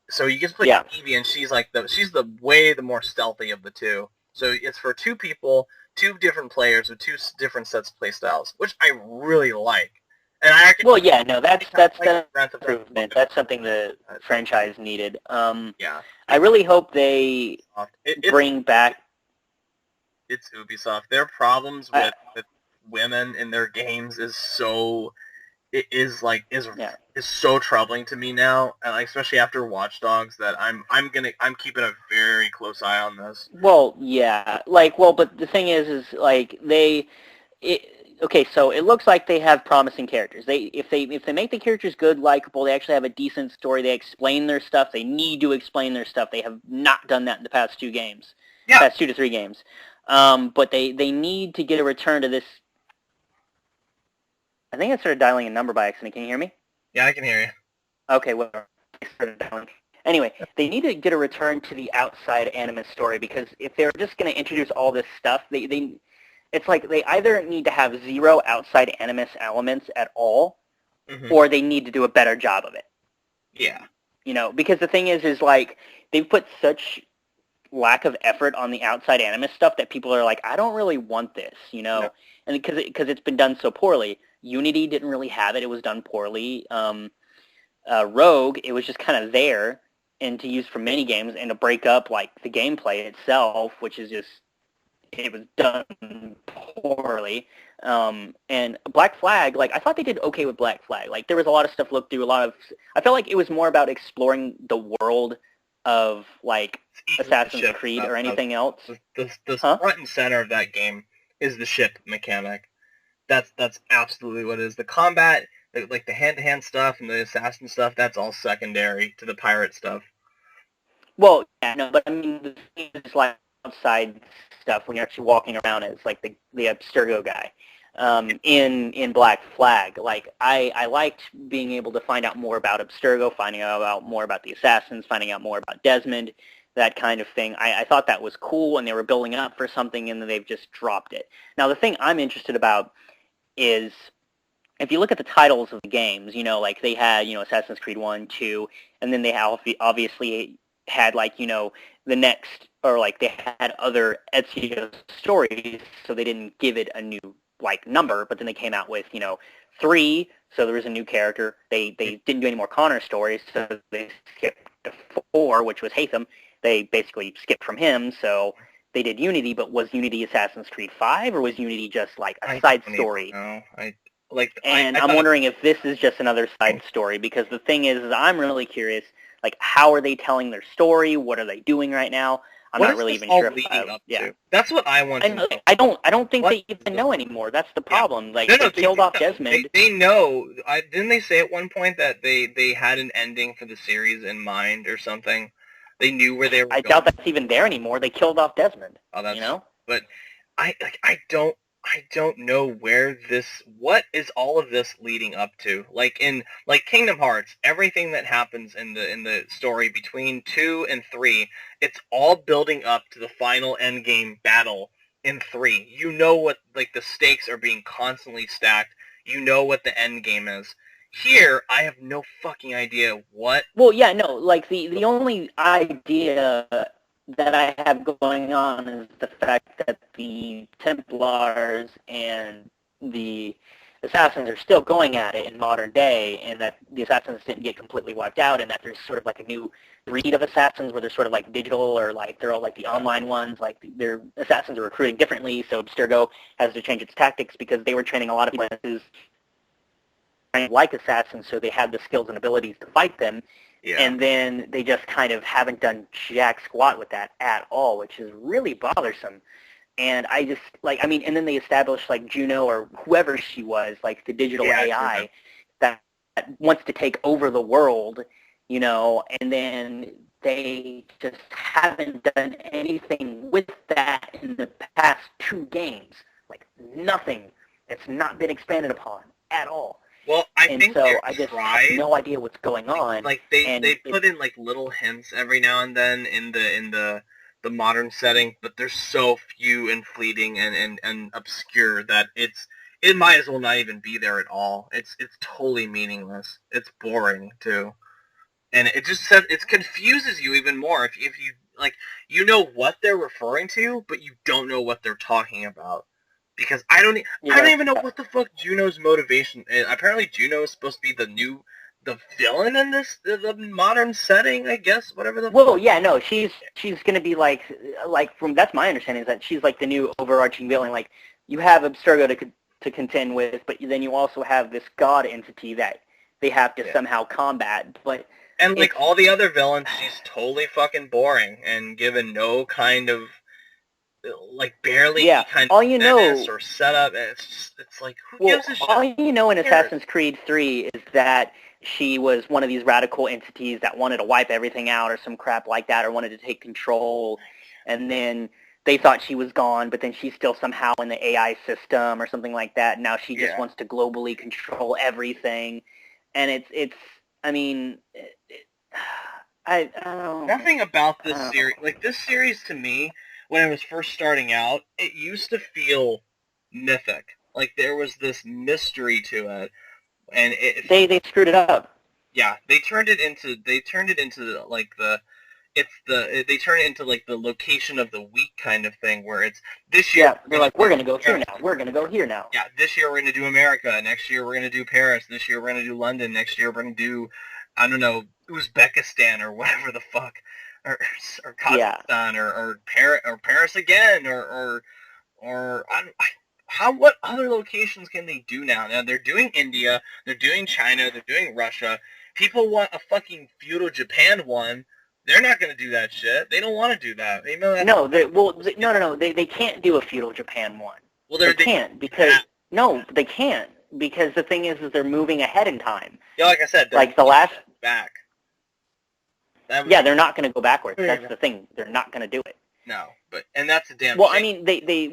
S1: So you get to play Evie, and she's the more stealthy of the 2. So it's for 2 people, 2 different players with 2 different sets of play styles, which I really like. And that's improvement.
S2: That's something the franchise needed. I really hope they bring back.
S1: It's Ubisoft. Their problems with women in their games is so troubling to me now, and like, especially after Watch Dogs, that I'm keeping a very close eye on this.
S2: Well, yeah, but the thing is like okay, so it looks like they have promising characters. If they make the characters good, likable, they actually have a decent story. They explain their stuff. They need to explain their stuff. They have not done that in the past 2 games.
S1: Yeah.
S2: Past 2 to 3 games. But they need to get a return to this. I think I started dialing a number by accident. Can you hear me?
S1: Yeah, I can hear you.
S2: Okay, well, I started dialing. Anyway, they need to get a return to the outside Animus story, because if they're just going to introduce all this stuff, it's like they either need to have zero outside Animus elements at all, or they need to do a better job of it.
S1: Yeah.
S2: You know, because the thing is like, they've put such lack of effort on the outside Animus stuff that people are like, I don't really want this, you know?
S1: No.
S2: And because it's been done so poorly. Unity didn't really have it. It was done poorly. Rogue, it was just kind of there and to use for mini games and to break up like the gameplay itself, which is just, it was done poorly. And Black Flag, like, I thought they did okay with Black Flag. Like, there was a lot of stuff looked through, I felt like it was more about exploring the world of, like, Assassin's Creed or anything else.
S1: The front and center of that game is the ship mechanic. That's absolutely what it is. The combat, like the hand-to-hand stuff and the assassin stuff, that's all secondary to the pirate stuff.
S2: Well, yeah, no, but I mean, the thing is, like, outside stuff when you're actually walking around as, like, the Abstergo guy. In Black Flag, like, I liked being able to find out more about Abstergo, finding out more about the assassins, finding out more about Desmond, that kind of thing. I thought that was cool, and they were building up for something, and then they've just dropped it. Now, the thing I'm interested about is, if you look at the titles of the games, you know, like, they had, you know, Assassin's Creed 1, 2, and then they obviously had, like, you know, the next, or, like, they had other Ezio stories, so they didn't give it a new, like, number, but then they came out with, you know, 3, so there was a new character. They didn't do any more Connor stories, so they skipped to 4, which was Hatham. They basically skipped from him, so they did Unity, but was Unity Assassin's Creed 5, or was Unity just, like, a side story? I'm wondering if this is just another side story, because the thing is I'm really curious, like, how are they telling their story? What are they doing right now? I'm not really even sure.
S1: That's what I want to know.
S2: I don't think they even know anymore. That's the problem. Yeah. Like, they killed off Desmond.
S1: They know. Didn't they say at one point that they had an ending for the series in mind or something? They knew where they were going.
S2: Doubt that's even there anymore. They killed off Desmond.
S1: Oh, that's,
S2: you know?
S1: But I don't know what is all of this leading up to. Like in Kingdom Hearts, everything that happens in the story between 2 and 3, it's all building up to the final end game battle in 3. You know what, like, the stakes are being constantly stacked. You know what the end game is. Here, I have no fucking idea what.
S2: Well, yeah, no, like, the only idea that I have going on is the fact that the Templars and the Assassins are still going at it in modern day, and that the Assassins didn't get completely wiped out, and that there's sort of like a new breed of Assassins where they're sort of like digital, or like they're all like the online ones, like their Assassins are recruiting differently, so Abstergo has to change its tactics because they were training a lot of people like Assassins, so they had the skills and abilities to fight them. Yeah. And then they just kind of haven't done jack squat with that at all, which is really bothersome. And I just, like, I mean, and then they established, like, Juno, or whoever she was, like, the digital AI that wants to take over the world, you know, and then they just haven't done anything with that in the past 2 games. Like, nothing. It's not been expanded upon at all.
S1: Well, I think so.
S2: I just have no idea what's going on.
S1: Like they put in like little hints every now and then in the modern setting, but they're so few and fleeting and obscure that it might as well not even be there at all. It's totally meaningless. It's boring too, and it just it confuses you even more if you, like, you know what they're referring to, but you don't know what they're talking about. Because I don't even know what the fuck Juno's motivation is. Apparently Juno is supposed to be the villain in the modern setting, I guess, whatever the
S2: Well, yeah, no, she's going to be like from, that's my understanding, is that she's like the new overarching villain. Like, you have Abstergo to contend with, but then you also have this god entity that they have to somehow combat.
S1: And like all the other villains, she's totally fucking boring and given no kind of, like, barely kind
S2: all
S1: of
S2: you know,
S1: or setup. It's like, who gives a shit?
S2: All you know in Assassin's Creed 3 is that she was one of these radical entities that wanted to wipe everything out or some crap like that, or wanted to take control. And then they thought she was gone, but then she's still somehow in the AI system or something like that. Now she just wants to globally control everything, and it's. I mean, I don't.
S1: Nothing about this series, like this series to me, when it was first starting out, it used to feel mythic. Like there was this mystery to it, and
S2: they screwed it up.
S1: Yeah, they turned it into like they turn it into like the location of the week kind of thing, where it's this year.
S2: Yeah, they're like, we're gonna go here now. We're gonna go here now.
S1: Yeah, this year we're gonna do America. Next year we're gonna do Paris. This year we're gonna do London. Next year we're gonna do, I don't know, Uzbekistan or whatever the fuck, or Kazakhstan or Paris again or what other locations can they do now? Now they're doing India, they're doing China, they're doing Russia. People want a fucking feudal Japan one. They're not going to do that shit. They don't want to do that. They know that.
S2: No, no. They can't do a feudal Japan one. Well, they can't because they can't because the thing is they're moving ahead in time.
S1: Yeah, like I said,
S2: like the last
S1: back.
S2: They're not going to go backwards. That's the thing. They're not going to do it.
S1: No, and that's a damn.
S2: Well,
S1: shame.
S2: I mean, the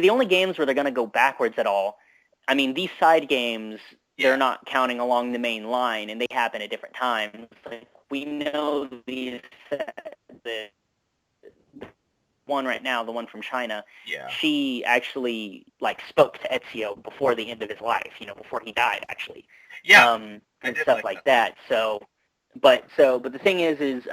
S2: only games where they're going to go backwards at all. I mean, these side games. Yeah. They're not counting along the main line, and they happen at different times. Like, we know the one right now, the one from China.
S1: Yeah.
S2: She actually spoke to Ezio before the end of his life. Before he died, actually.
S1: Yeah.
S2: And stuff like that. So, but the thing is it's.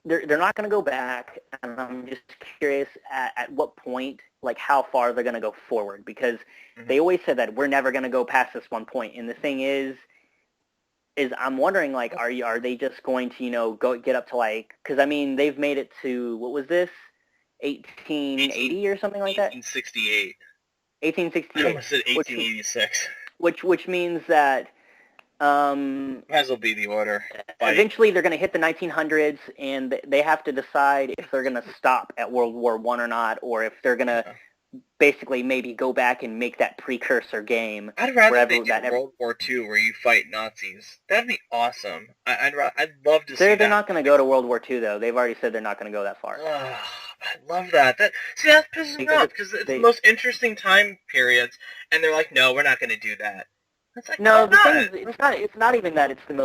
S2: They're not going to go back, and I'm just curious at what point, how far they're going to go forward, because they always said that we're never going to go past this one point. And the thing is I'm wondering, are they just going to, go get up to because I mean they've made it to, what was this, 1880 or something like that?
S1: 1868.
S2: 1868.
S1: I almost said 1886.
S2: Which means that.
S1: Might as well be the order.
S2: Eventually, they're going to hit the 1900s, and they have to decide if they're going to stop at World War I or not, or if they're going to basically maybe go back and make that precursor game.
S1: I'd rather they do World War II where you fight Nazis. That'd be awesome. I'd love to see that.
S2: They're not going to go to World War II, though. They've already said they're not going to go that far.
S1: I love that. That pisses me off, because it's the most interesting time periods, and they're like, no, we're not going to do that.
S2: No, the thing is, it's not even that it's some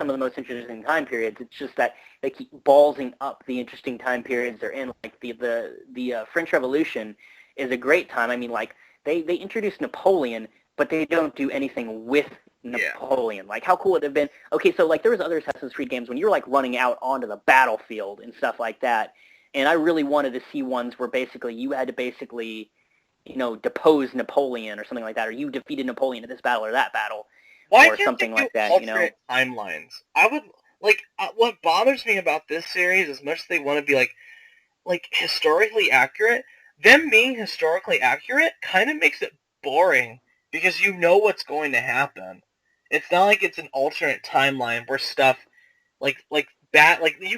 S2: of the most interesting time periods. It's just that they keep ballsing up the interesting time periods they're in. Like the French Revolution is a great time. I mean, they introduced Napoleon, but they don't do anything with Napoleon. Like, how cool would it have been? Okay, so there was other Assassin's Creed games when you were running out onto the battlefield and stuff like that. And I really wanted to see ones where basically you had to depose Napoleon or something like that, or you defeated Napoleon in this battle or that battle, or something like that.
S1: Timelines. I would what bothers me about this series, as much as they want to be historically accurate, them being historically accurate kind of makes it boring, because you know what's going to happen. It's not like it's an alternate timeline where stuff you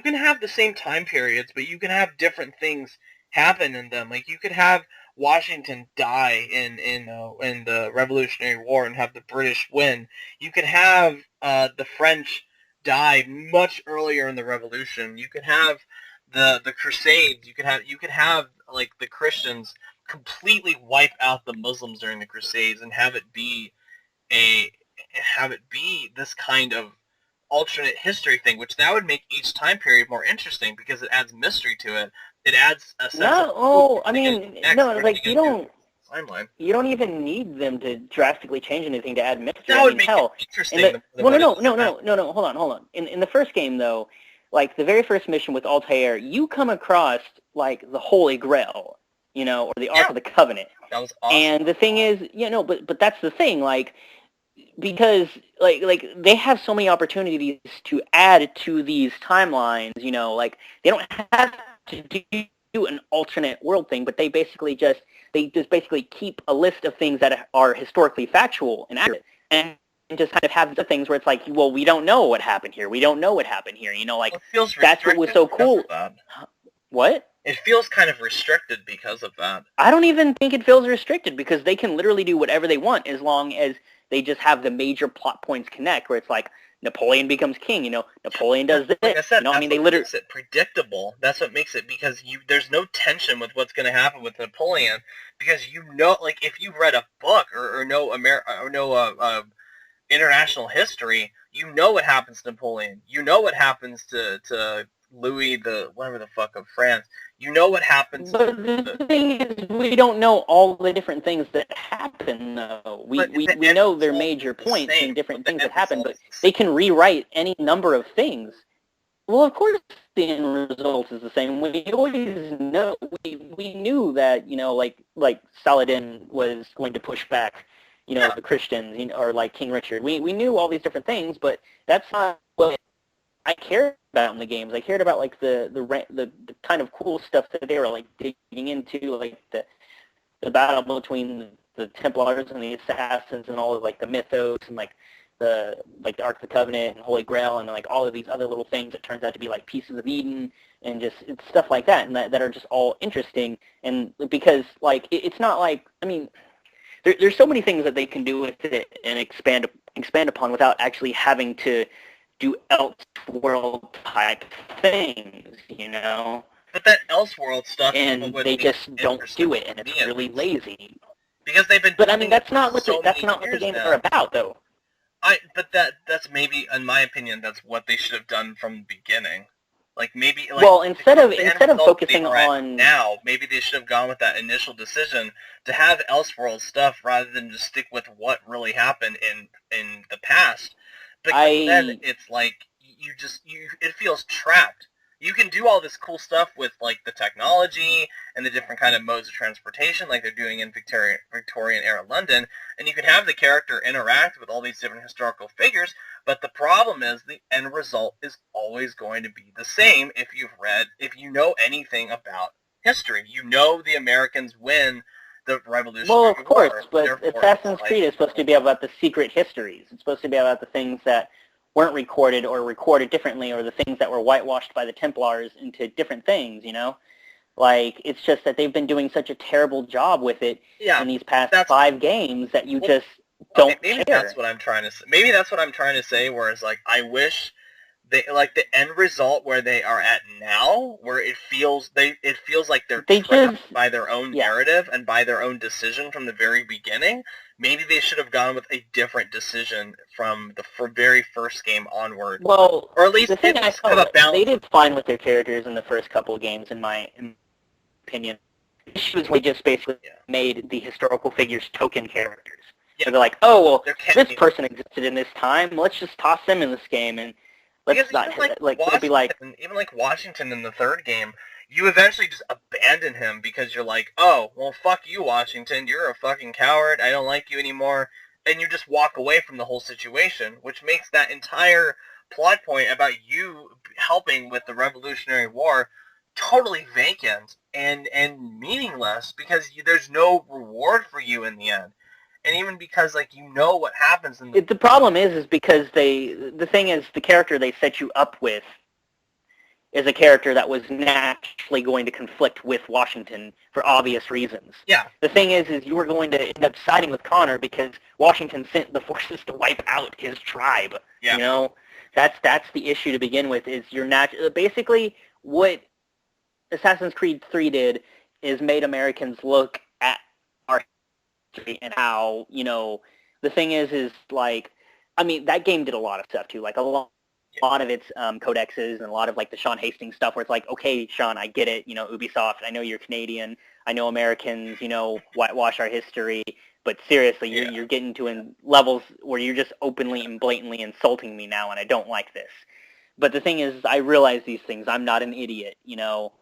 S1: can have the same time periods, but you can have different things happen in them. You could have Washington die in the Revolutionary War and have the British win. You could have the French die much earlier in the Revolution. You could have the Crusades. You could have the Christians completely wipe out the Muslims during the Crusades and have it be this kind of alternate history thing, which that would make each time period more interesting because it adds mystery to it. It adds a sense
S2: you don't timeline. You don't even need them to drastically change anything to add mystery.
S1: That would make it interesting.
S2: No, hold on. In the first game, though, the very first mission with Altair, you come across the Holy Grail, or the Ark of the Covenant.
S1: That was awesome.
S2: And the thing is, but that's the thing, because they have so many opportunities to add to these timelines, they don't have to do an alternate world thing, but they just basically keep a list of things that are historically factual and accurate, and just kind of have the things where it's well, we don't know what happened here. We don't know what happened here.
S1: It feels
S2: that's what was so cool. What?
S1: It feels kind of restricted because of that.
S2: I don't even think it feels restricted, because they can literally do whatever they want as long as they just have the major plot points connect, where it's Napoleon becomes king. Napoleon does this.
S1: Like I said,
S2: I mean, they literally.
S1: makes it predictable. That's what makes it, because there's no tension with what's going to happen with Napoleon, because like if you've read a book or know international history, you know what happens to Napoleon. You know what happens to Louis the whatever the fuck of France. You know what happens.
S2: But the thing is, we don't know all the different things that happen, though. We know their major points and different things that happen, but they can rewrite any number of things. Well, of course, the end result is the same. We always know. We knew that like Saladin was going to push back, the Christians, or like King Richard. We knew all these different things, but that's not what I cared about in the games. I cared about like the kind of cool stuff that they were like digging into, like the battle between the Templars and the Assassins, and all of like the mythos, and like the Ark of the Covenant and Holy Grail, and like all of these other little things that turns out to be like pieces of Eden, and just it's stuff like that, and that are just all interesting. And because like it's not like, I mean, there's so many things that they can do with it and expand upon without actually having to do Elseworld type things,
S1: But that Elseworld stuff,
S2: and they just don't do it, and it's really lazy.
S1: Because they've been.
S2: But I mean, that's not what the games are about, though.
S1: But that's maybe, in my opinion, that's what they should have done from the beginning. Like maybe. Like,
S2: well, instead of focusing on
S1: now, maybe they should have gone with that initial decision to have Elseworld stuff rather than just stick with what really happened in the past. Because then it's like it feels trapped. You can do all this cool stuff with like the technology and the different kind of modes of transportation, like they're doing in Victorian era London, and you can have the character interact with all these different historical figures. But the problem is the end result is always going to be the same. If you know anything about history, the Americans win the Revolutionary War.
S2: Well, of course, but Assassin's Creed is supposed to be about the secret histories. It's supposed to be about the things that weren't recorded or recorded differently, or the things that were whitewashed by the Templars into different things, Like, it's just that they've been doing such a terrible job with it in these past 5 games that you just don't care.
S1: That's what I'm trying to say. Maybe that's what I'm trying to say, whereas, like, I wish they, like, the end result where they are at now, where it feels like they're trapped by their own narrative and by their own decision from the very beginning. Maybe they should have gone with a different decision from the very first game onward.
S2: Well,
S1: or at least
S2: the thing they did fine with their characters in the first couple of games, in my opinion. The issue is we just basically made the historical figures token characters. Yeah. So they're like, oh, well, this person existed in this time. Let's just toss them in this game, and let's not it'll be like
S1: even like Washington in the third game. You eventually just abandon him because you're like, oh, well, fuck you, Washington. You're a fucking coward. I don't like you anymore. And you just walk away from the whole situation, which makes that entire plot point about you helping with the Revolutionary War totally vacant and meaningless, because there's no reward for you in the end. And even because, like, what happens in
S2: the problem is because the thing is, the character they set you up with is a character that was naturally going to conflict with Washington for obvious reasons.
S1: Yeah.
S2: The thing is you were going to end up siding with Connor because Washington sent the forces to wipe out his tribe.
S1: Yeah.
S2: That's the issue to begin with. Is you're basically what Assassin's Creed 3 did is made Americans look at our history and how the thing is like, I mean, that game did a lot of stuff too, like a lot of its codexes and a lot of like the Sean Hastings stuff where it's like, okay, Sean, I get it, Ubisoft, I know you're Canadian, I know Americans, whitewash our history, but seriously, you're getting to levels where you're just openly and blatantly insulting me now, and I don't like this. But the thing is, I realize these things. I'm not an idiot,
S1: No.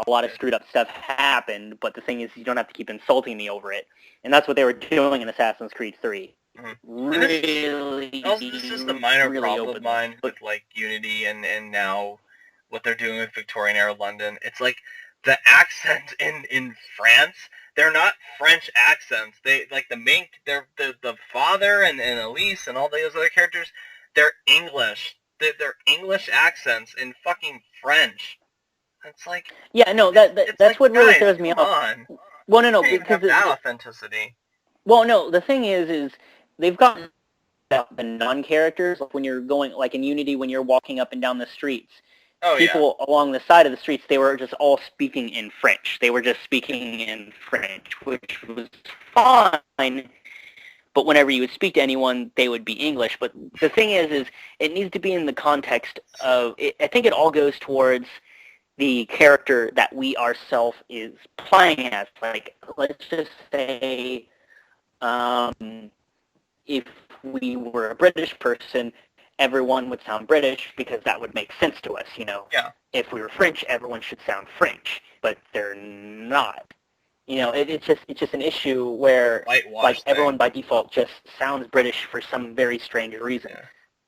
S2: A lot of screwed up stuff happened, but the thing is, you don't have to keep insulting me over it. And that's what they were doing in Assassin's Creed 3.
S1: Mm-hmm. This is the minor problem of mine with like Unity and now what they're doing with Victorian era London. It's like the accent in France, they're not French accents. They like the father and Elise and all those other characters, they're English. They're English accents in fucking French. It's like
S2: that's
S1: like,
S2: what really
S1: guys,
S2: throws me
S1: come
S2: off.
S1: on.
S2: Well, no,
S1: because
S2: because
S1: that authenticity.
S2: Well, no, the thing is they've gotten out the non-characters, like when you're going, like in Unity, when you're walking up and down the streets,
S1: Oh, yeah.
S2: people along the side of the streets, they were just all speaking in French. They were just speaking in French, which was fine. But whenever you would speak to anyone, they would be English. But the thing is it needs to be in the context of, I think it all goes towards the character that we ourselves is playing as. Like, let's just say, if we were a British person, everyone would sound British because that would make sense to us, you know.
S1: Yeah.
S2: If we were French, everyone should sound French, but they're not. You know, it's just an issue where
S1: Whitewash
S2: like
S1: thing.
S2: everyone by default just sounds British for some very strange reason.
S1: Yeah.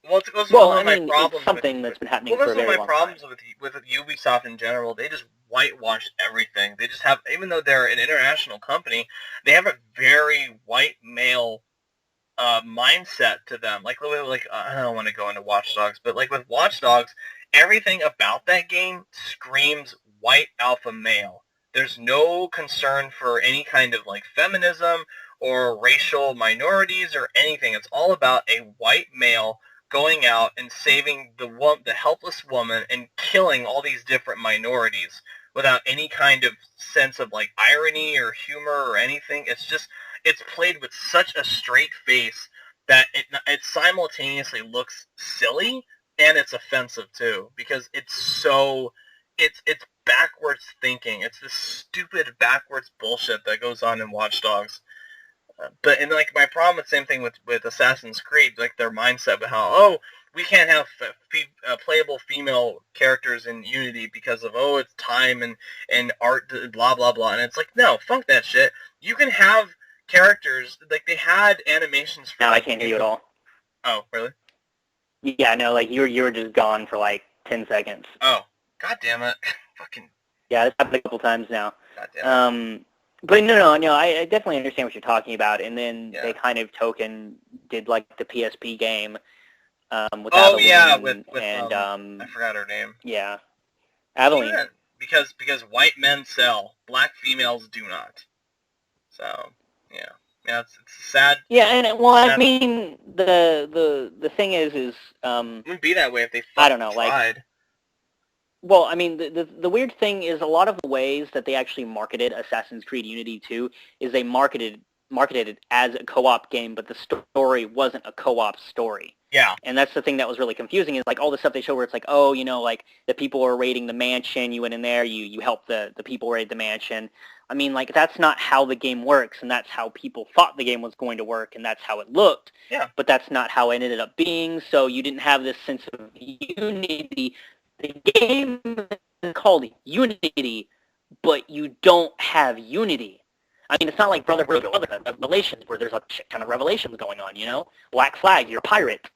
S1: Well, it's
S2: Well,
S1: one
S2: I
S1: of my
S2: mean,
S1: problems
S2: it's something that's been happening for a
S1: one
S2: very
S1: of my
S2: long
S1: problems
S2: time.
S1: with Ubisoft in general. They just whitewash everything. They just have, even though they're an international company, they have a very white male mindset to them. Like I don't want to go into Watch Dogs, but like with Watch Dogs, everything about that game screams white alpha male. There's no concern for any kind of like feminism or racial minorities or anything. It's all about a white male going out and saving the helpless woman and killing all these different minorities without any kind of sense of like irony or humor or anything. It's played with such a straight face that it simultaneously looks silly and it's offensive too, because it's backwards thinking. It's this stupid backwards bullshit that goes on in Watch Dogs. But and like my problem with same thing with Assassin's Creed, like their mindset with how we can't have playable female characters in Unity because of it's time and art, blah blah blah, and it's like, no, fuck that shit. You can have characters, like they had animations for.
S2: Now
S1: like,
S2: I can't hear you at all.
S1: Oh, really?
S2: Yeah, no, like you were just gone for like 10 seconds.
S1: Oh, god damn it! Fucking
S2: Yeah, it's happened a couple times now.
S1: god damn it.
S2: But no, I definitely understand what you're talking about. And then
S1: Yeah.
S2: they kind of did like the PSP game with
S1: Oh
S2: Aveline
S1: yeah, with
S2: and
S1: I forgot her name.
S2: yeah, Aveline.
S1: Yeah, because white men sell, black females do not. So yeah, it's sad.
S2: Yeah, and well, I mean the thing is
S1: It wouldn't be that way if they
S2: I don't know,
S1: tried.
S2: like, well, I mean, the weird thing is a lot of the ways that they actually marketed Assassin's Creed Unity 2 is they marketed it as a co-op game, but the story wasn't a co-op story.
S1: Yeah.
S2: And that's the thing that was really confusing is like all the stuff they show where it's like, oh, you know, like the people were raiding the mansion, you went in there, you helped the people raid the mansion. I mean, like, that's not how the game works, and that's how people thought the game was going to work, and that's how it looked.
S1: Yeah.
S2: But that's not how it ended up being, so you didn't have this sense of unity. The game is called Unity, but you don't have unity. I mean, it's not like Brotherhood or other Revelations where there's a shit ton of revelations going on, you know? Black Flag, you're a pirate.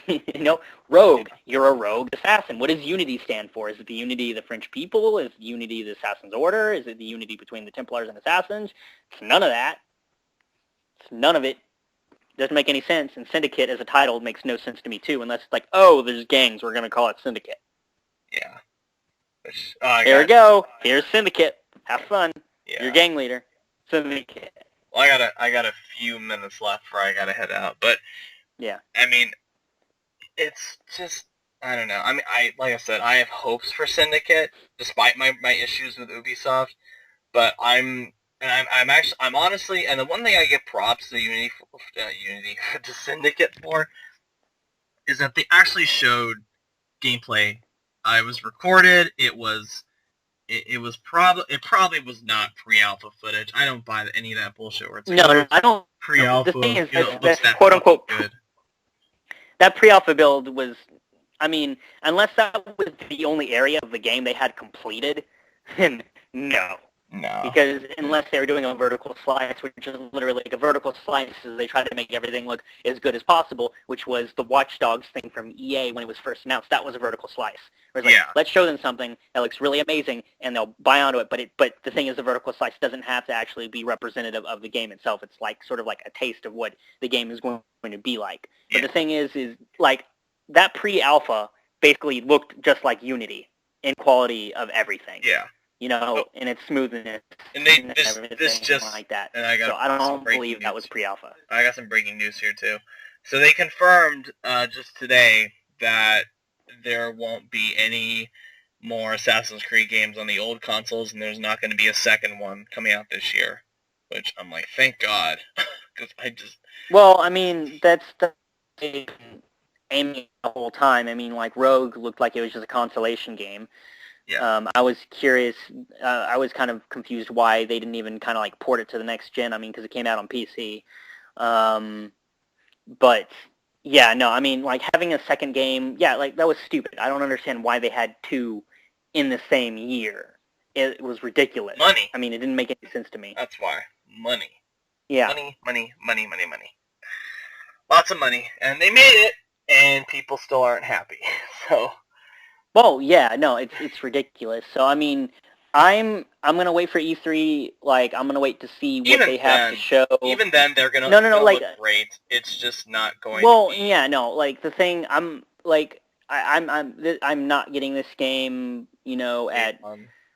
S2: You know? Rogue, you're a rogue assassin. What does unity stand for? Is it the unity of the French people? Is it the unity of the Assassin's Order? Is it the unity between the Templars and Assassins? It's none of that. It's none of it. Doesn't make any sense, and Syndicate as a title makes no sense to me too, unless it's like, oh, there's gangs, we're going to call it Syndicate.
S1: Yeah.
S2: Here we go. Here's Syndicate. Have fun.
S1: Yeah.
S2: Your gang leader. Syndicate.
S1: Well, I got a few minutes left before I gotta head out, but
S2: yeah.
S1: I mean, it's just I don't know. I mean, like I said, I have hopes for Syndicate despite my issues with Ubisoft, but I'm honestly, and the one thing I give props to Unity to Syndicate for is that they actually showed gameplay. I was recorded. It probably was not pre-alpha footage. I don't buy any of that bullshit where it's like,
S2: no, I don't.
S1: Pre-alpha.
S2: The thing is,
S1: that
S2: quote unquote
S1: good.
S2: That pre-alpha build was, I mean, unless that was the only area of the game they had completed, then no.
S1: No.
S2: Because unless they were doing a vertical slice, which is literally like a vertical slice, is they tried to make everything look as good as possible, which was the Watch Dogs thing from EA when it was first announced. That was a vertical slice. Where it's like, let's show them something that looks really amazing, and they'll buy onto it. But the thing is, the vertical slice doesn't have to actually be representative of the game itself. It's like sort of like a taste of what the game is going to be like. But the thing is like that pre-alpha basically looked just like Unity in quality of everything.
S1: Yeah.
S2: You know, in its smoothness,
S1: and this just
S2: like that.
S1: And I got
S2: so I don't believe that was pre-alpha.
S1: I got some breaking news here too. So they confirmed just today that there won't be any more Assassin's Creed games on the old consoles, and there's not going to be a second one coming out this year. Which I'm like, thank God, because I just...
S2: Well, I mean, that's the aiming the whole time. I mean, like Rogue looked like it was just a consolation game.
S1: Yeah.
S2: I was curious. I was kind of confused why they didn't even kind of like port it to the next gen. I mean, because it came out on PC. But yeah, no. I mean, like having a second game, yeah, like that was stupid. I don't understand why they had two in the same year. It was ridiculous.
S1: Money.
S2: I mean, it didn't make any sense to me.
S1: That's why. Money.
S2: Yeah.
S1: Money. Lots of money. And they made it, and people still aren't happy. So...
S2: Well, yeah, no, it's ridiculous. So I mean, I'm gonna wait for E3. Like I'm gonna wait to see what they have to show.
S1: Even then, they're gonna
S2: like
S1: look great. It's just not going.
S2: Well,
S1: to be...
S2: yeah, no, like the thing, I'm like I'm not getting this game. You know,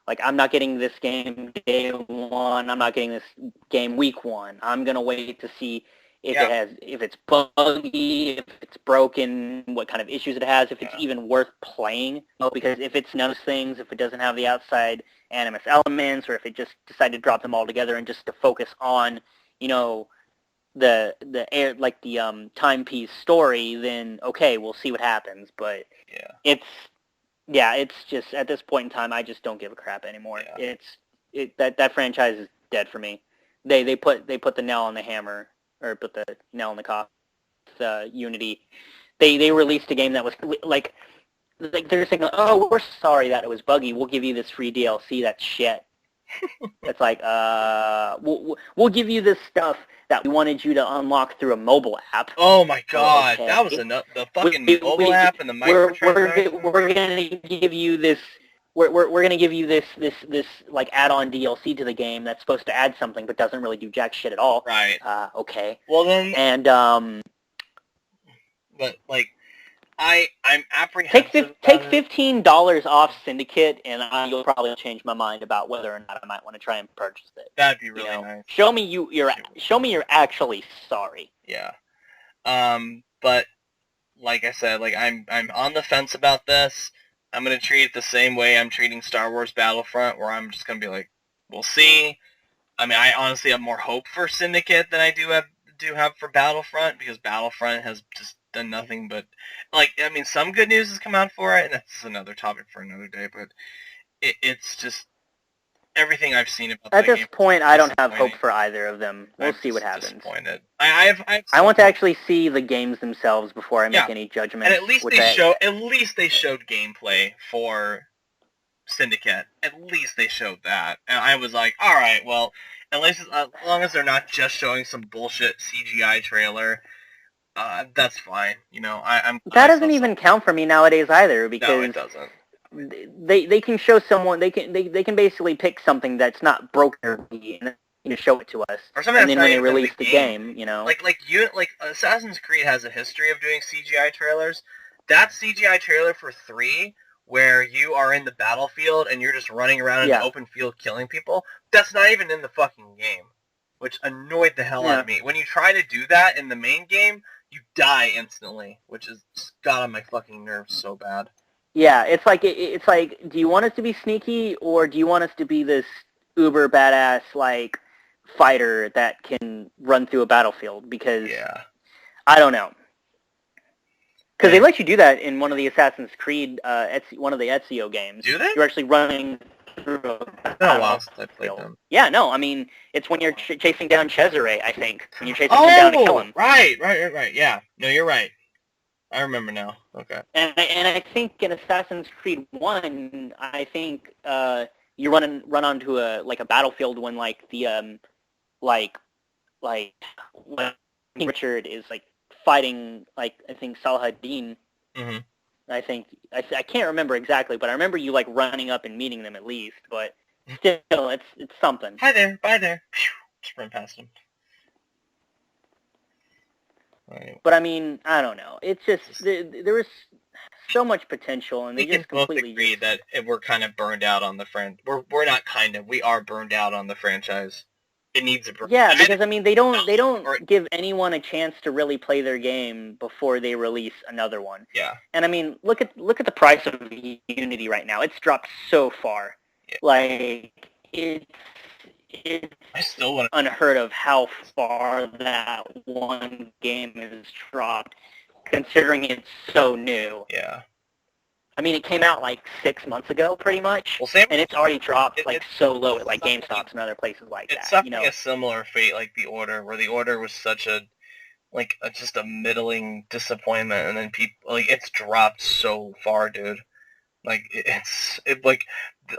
S2: like I'm not getting this game day one. I'm not getting this game week one. I'm gonna wait to see if it's buggy, if it's broken, what kind of issues it has, if it's even worth playing. Because if it's none of those things, if it doesn't have the outside animus elements, or if it just decided to drop them all together and just to focus on, the timepiece story, then okay, we'll see what happens. But it's just at this point in time, I just don't give a crap anymore.
S1: Yeah.
S2: That franchise is dead for me. They put the nail on the hammer. Or put the nail in the coffin. Unity, they released a game that was like they're saying, oh, we're sorry that it was buggy. We'll give you this free DLC. That's shit. It's like, we'll give you this stuff that we wanted you to unlock through a mobile app.
S1: Oh my god, okay. That was the fucking mobile app and the microtransactions.
S2: We're gonna give you this. We're going to give you this like add-on DLC to the game that's supposed to add something but doesn't really do jack shit at all.
S1: Right.
S2: Okay.
S1: Well then.
S2: And
S1: But like, I'm apprehensive.
S2: Take $15 off Syndicate, and you'll probably change my mind about whether or not I might want to try and purchase it.
S1: That'd be really nice.
S2: Show me you're actually sorry.
S1: Yeah. But like I said, like I'm on the fence about this. I'm going to treat it the same way I'm treating Star Wars Battlefront, where I'm just going to be like, we'll see. I mean, I honestly have more hope for Syndicate than I do have for Battlefront, because Battlefront has just done nothing but... Like, I mean, some good news has come out for it, and that's another topic for another day, but it's just... Everything I've seen about
S2: at this point, I don't have hope for either of them. We'll see what happens.
S1: Disappointed.
S2: I want to actually see the games themselves before I make any judgments.
S1: And at least they showed gameplay for Syndicate. At least they showed that, and I was like, all right, well, at least as long as they're not just showing some bullshit CGI trailer, that's fine. That
S2: doesn't even count for me nowadays either, because
S1: no, it doesn't.
S2: They can show someone they can basically pick something that's not broken and show it to us,
S1: or something,
S2: and then when they release the game,
S1: like Assassin's Creed has a history of doing CGI trailers. That CGI trailer for 3, where you are in the battlefield and you're just running around in an open field killing people, that's not even in the fucking game, which annoyed the hell out of me. When you try to do that in the main game, you die instantly, which has just got on my fucking nerves so bad.
S2: Yeah, it's like, do you want us to be sneaky, or do you want us to be this uber badass, like, fighter that can run through a battlefield? Because, I don't know. Because they let you do that in one of the Assassin's Creed, one of the Ezio games.
S1: Do they?
S2: You're actually running through a battlefield. Yeah, no, I mean, it's when you're chasing down Cesare, I think. When you're chasing him down to kill him.
S1: Right, yeah. No, you're right. I remember now. Okay.
S2: And I think in Assassin's Creed 1, I think you run onto a battlefield when when Richard is like fighting I think Saladin.
S1: Mm-hmm.
S2: I think I can't remember exactly, but I remember you like running up and meeting them at least. But still, it's something.
S1: Hi there, bye there. Just run past him.
S2: But I mean, I don't know. It's just there was so much potential, and they just completely
S1: agree that we're kind of burned out on the franchise. We're not kind of. We are burned out on the franchise. it needs a break.
S2: Yeah, because I mean they
S1: Or-
S2: don't give anyone a chance to really play their game before they release another one.
S1: Yeah.
S2: And I mean, look at the price of Unity right now. It's dropped so far.
S1: Yeah.
S2: Like it's
S1: I still want
S2: unheard of how far that one game has dropped, considering it's so new.
S1: Yeah.
S2: I mean, it came out like 6 months ago, pretty much,
S1: Well, same.
S2: and it's already dropped
S1: It's
S2: so low at like GameStops and other places like
S1: It's
S2: that.
S1: suffering a similar fate like The Order, where The Order was such a just a middling disappointment, and then people it's dropped so far, dude. Like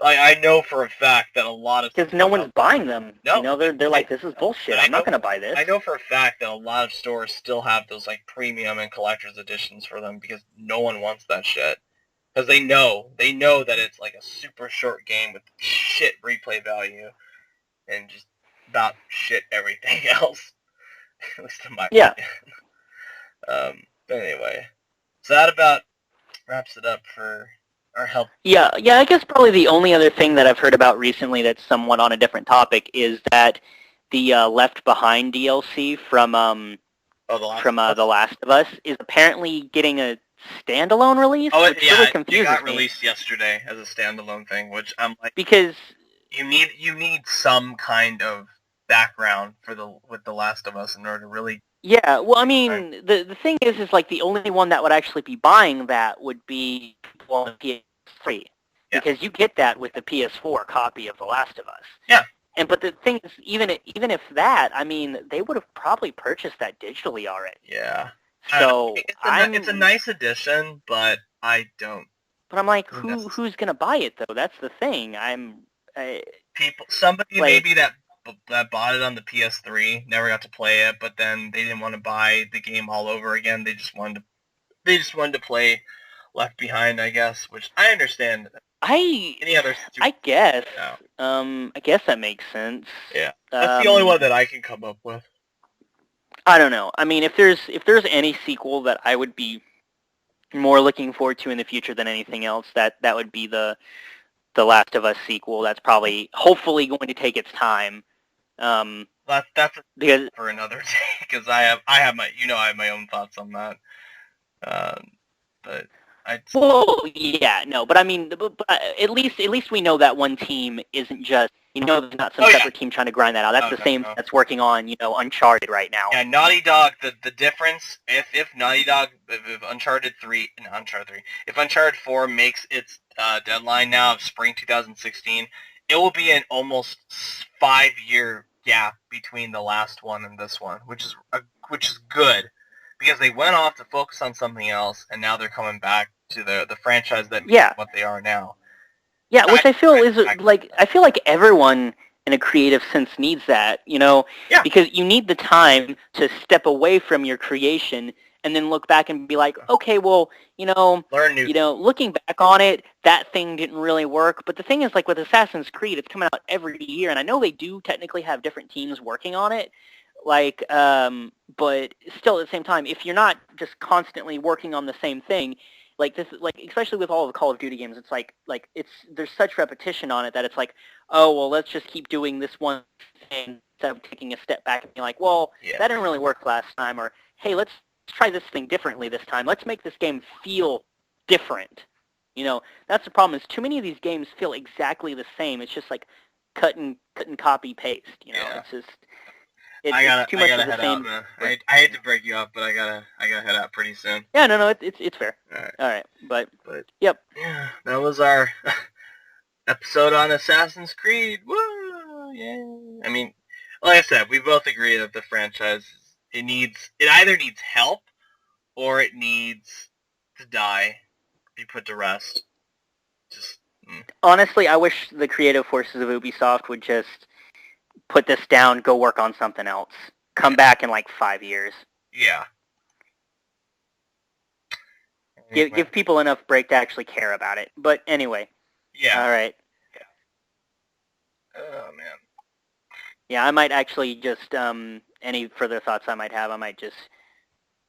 S1: I know for a fact that a lot of
S2: because no one's buying them.
S1: No,
S2: they're like, this is bullshit. I'm not gonna buy this.
S1: I know for a fact that a lot of stores still have those like premium and collector's editions for them because no one wants that shit. Because they know that it's like a super short game with shit replay value and just about shit everything else. At least in my opinion. But anyway, so that about wraps it up for our help.
S2: Yeah, I guess probably the only other thing that I've heard about recently that's somewhat on a different topic is that the Left Behind DLC from The Last of Us is apparently getting a standalone release, which really confuses me.
S1: It got released yesterday as a standalone thing, which I'm like,
S2: because
S1: you need some kind of background with The Last of Us in order to really.
S2: Yeah, well, I mean, the thing is like the only one that would actually be buying that would be people on PS3, because you get that with the PS4 copy of The Last of Us.
S1: Yeah.
S2: But the thing is, even if that, I mean, they would have probably purchased that digitally already.
S1: Yeah.
S2: So
S1: it's a nice addition, but I don't.
S2: But I'm like, who's gonna buy it though? That's the thing.
S1: Somebody maybe that bought it on the PS3 never got to play it, but then they didn't want to buy the game all over again. They just wanted to play Left Behind, I guess, which I understand. I
S2: guess. I guess that makes sense.
S1: Yeah, that's the only one that I can come up with.
S2: I don't know. I mean, if there's any sequel that I would be more looking forward to in the future than anything else, that would be the Last of Us sequel. That's probably, hopefully, going to take its time.
S1: That's for another day, because I have my own thoughts on that. But
S2: but I mean, but at least we know that one team isn't just, there's not some separate team trying to grind that out. That's the same that's working on, Uncharted right now.
S1: Yeah, Naughty Dog, the difference, if Naughty Dog, if Uncharted 4 makes its deadline now of spring 2016, it will be an almost 5-year gap between the last one and this one, which is good, because they went off to focus on something else, and now they're coming back to the franchise that makes what they are now.
S2: Yeah, which I feel is I feel like everyone in a creative sense needs that, because you need the time to step away from your creation and then look back and be like, okay, well,
S1: learn new.
S2: Looking back on it, that thing didn't really work. But the thing is, like with Assassin's Creed, it's coming out every year, and I know they do technically have different teams working on it. But still at the same time, if you're not just constantly working on the same thing, especially with all the Call of Duty games, it's like there's such repetition on it that it's like, oh, well, let's just keep doing this one thing instead of taking a step back and being like, well, that didn't really work last time, or hey, let's try this thing differently this time. Let's make this game feel different. That's the problem, is too many of these games feel exactly the same. It's just like cut and copy paste. It's just it's too much of the same.
S1: Out, man. I hate to break you up, but I gotta head out pretty soon.
S2: Yeah, no, it's fair. All right, but yep.
S1: Yeah, that was our episode on Assassin's Creed. Woo! Yeah. I mean, like I said, we both agree that the franchise it either needs help or it needs to die, be put to rest.
S2: Honestly, I wish the creative forces of Ubisoft would just put this down, go work on something else. Come back in 5 years.
S1: Yeah.
S2: Give people enough break to actually care about it. But anyway.
S1: Yeah.
S2: All right.
S1: Yeah. Oh, man.
S2: Yeah, I might actually just, any further thoughts I might have, I might just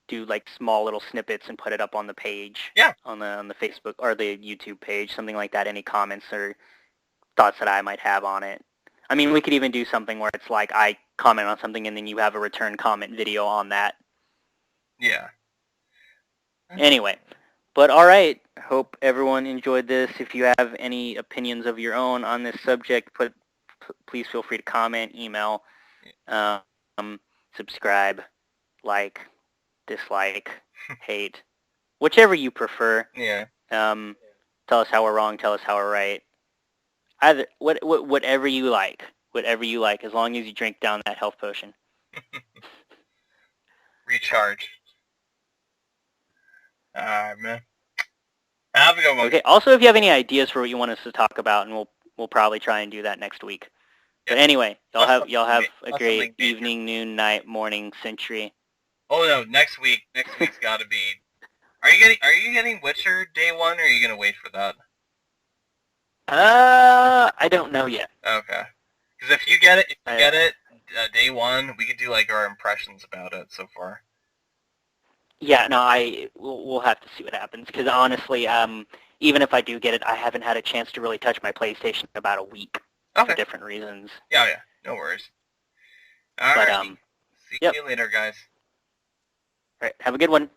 S2: do small little snippets and put it up on the page.
S1: Yeah.
S2: On the Facebook or the YouTube page, something like that. Any comments or thoughts that I might have on it. I mean, we could even do something where it's like I comment on something and then you have a return comment video on that.
S1: Yeah.
S2: Anyway, but all right. Hope everyone enjoyed this. If you have any opinions of your own on this subject, please feel free to comment, email, subscribe, like, dislike, hate, whichever you prefer.
S1: Yeah.
S2: Tell us how we're wrong. Tell us how we're right. Either whatever you like. Whatever you like, as long as you drink down that health potion.
S1: Recharge. Alright, man. Have a good one.
S2: Okay. Also, if you have any ideas for what you want us to talk about, and we'll probably try and do that next week. But anyway, y'all have a great evening, noon, night, morning, century.
S1: Oh no, next week. Next week's got to be. Are you getting Witcher day one, or are you gonna wait for that?
S2: I don't know yet.
S1: Okay. Because if you get it, day one, we could do like our impressions about it so far.
S2: Yeah, no, we'll have to see what happens. Because honestly, even if I do get it, I haven't had a chance to really touch my PlayStation in about a week for different reasons.
S1: Yeah, no worries. All right. See you later, guys.
S2: All right, have a good one.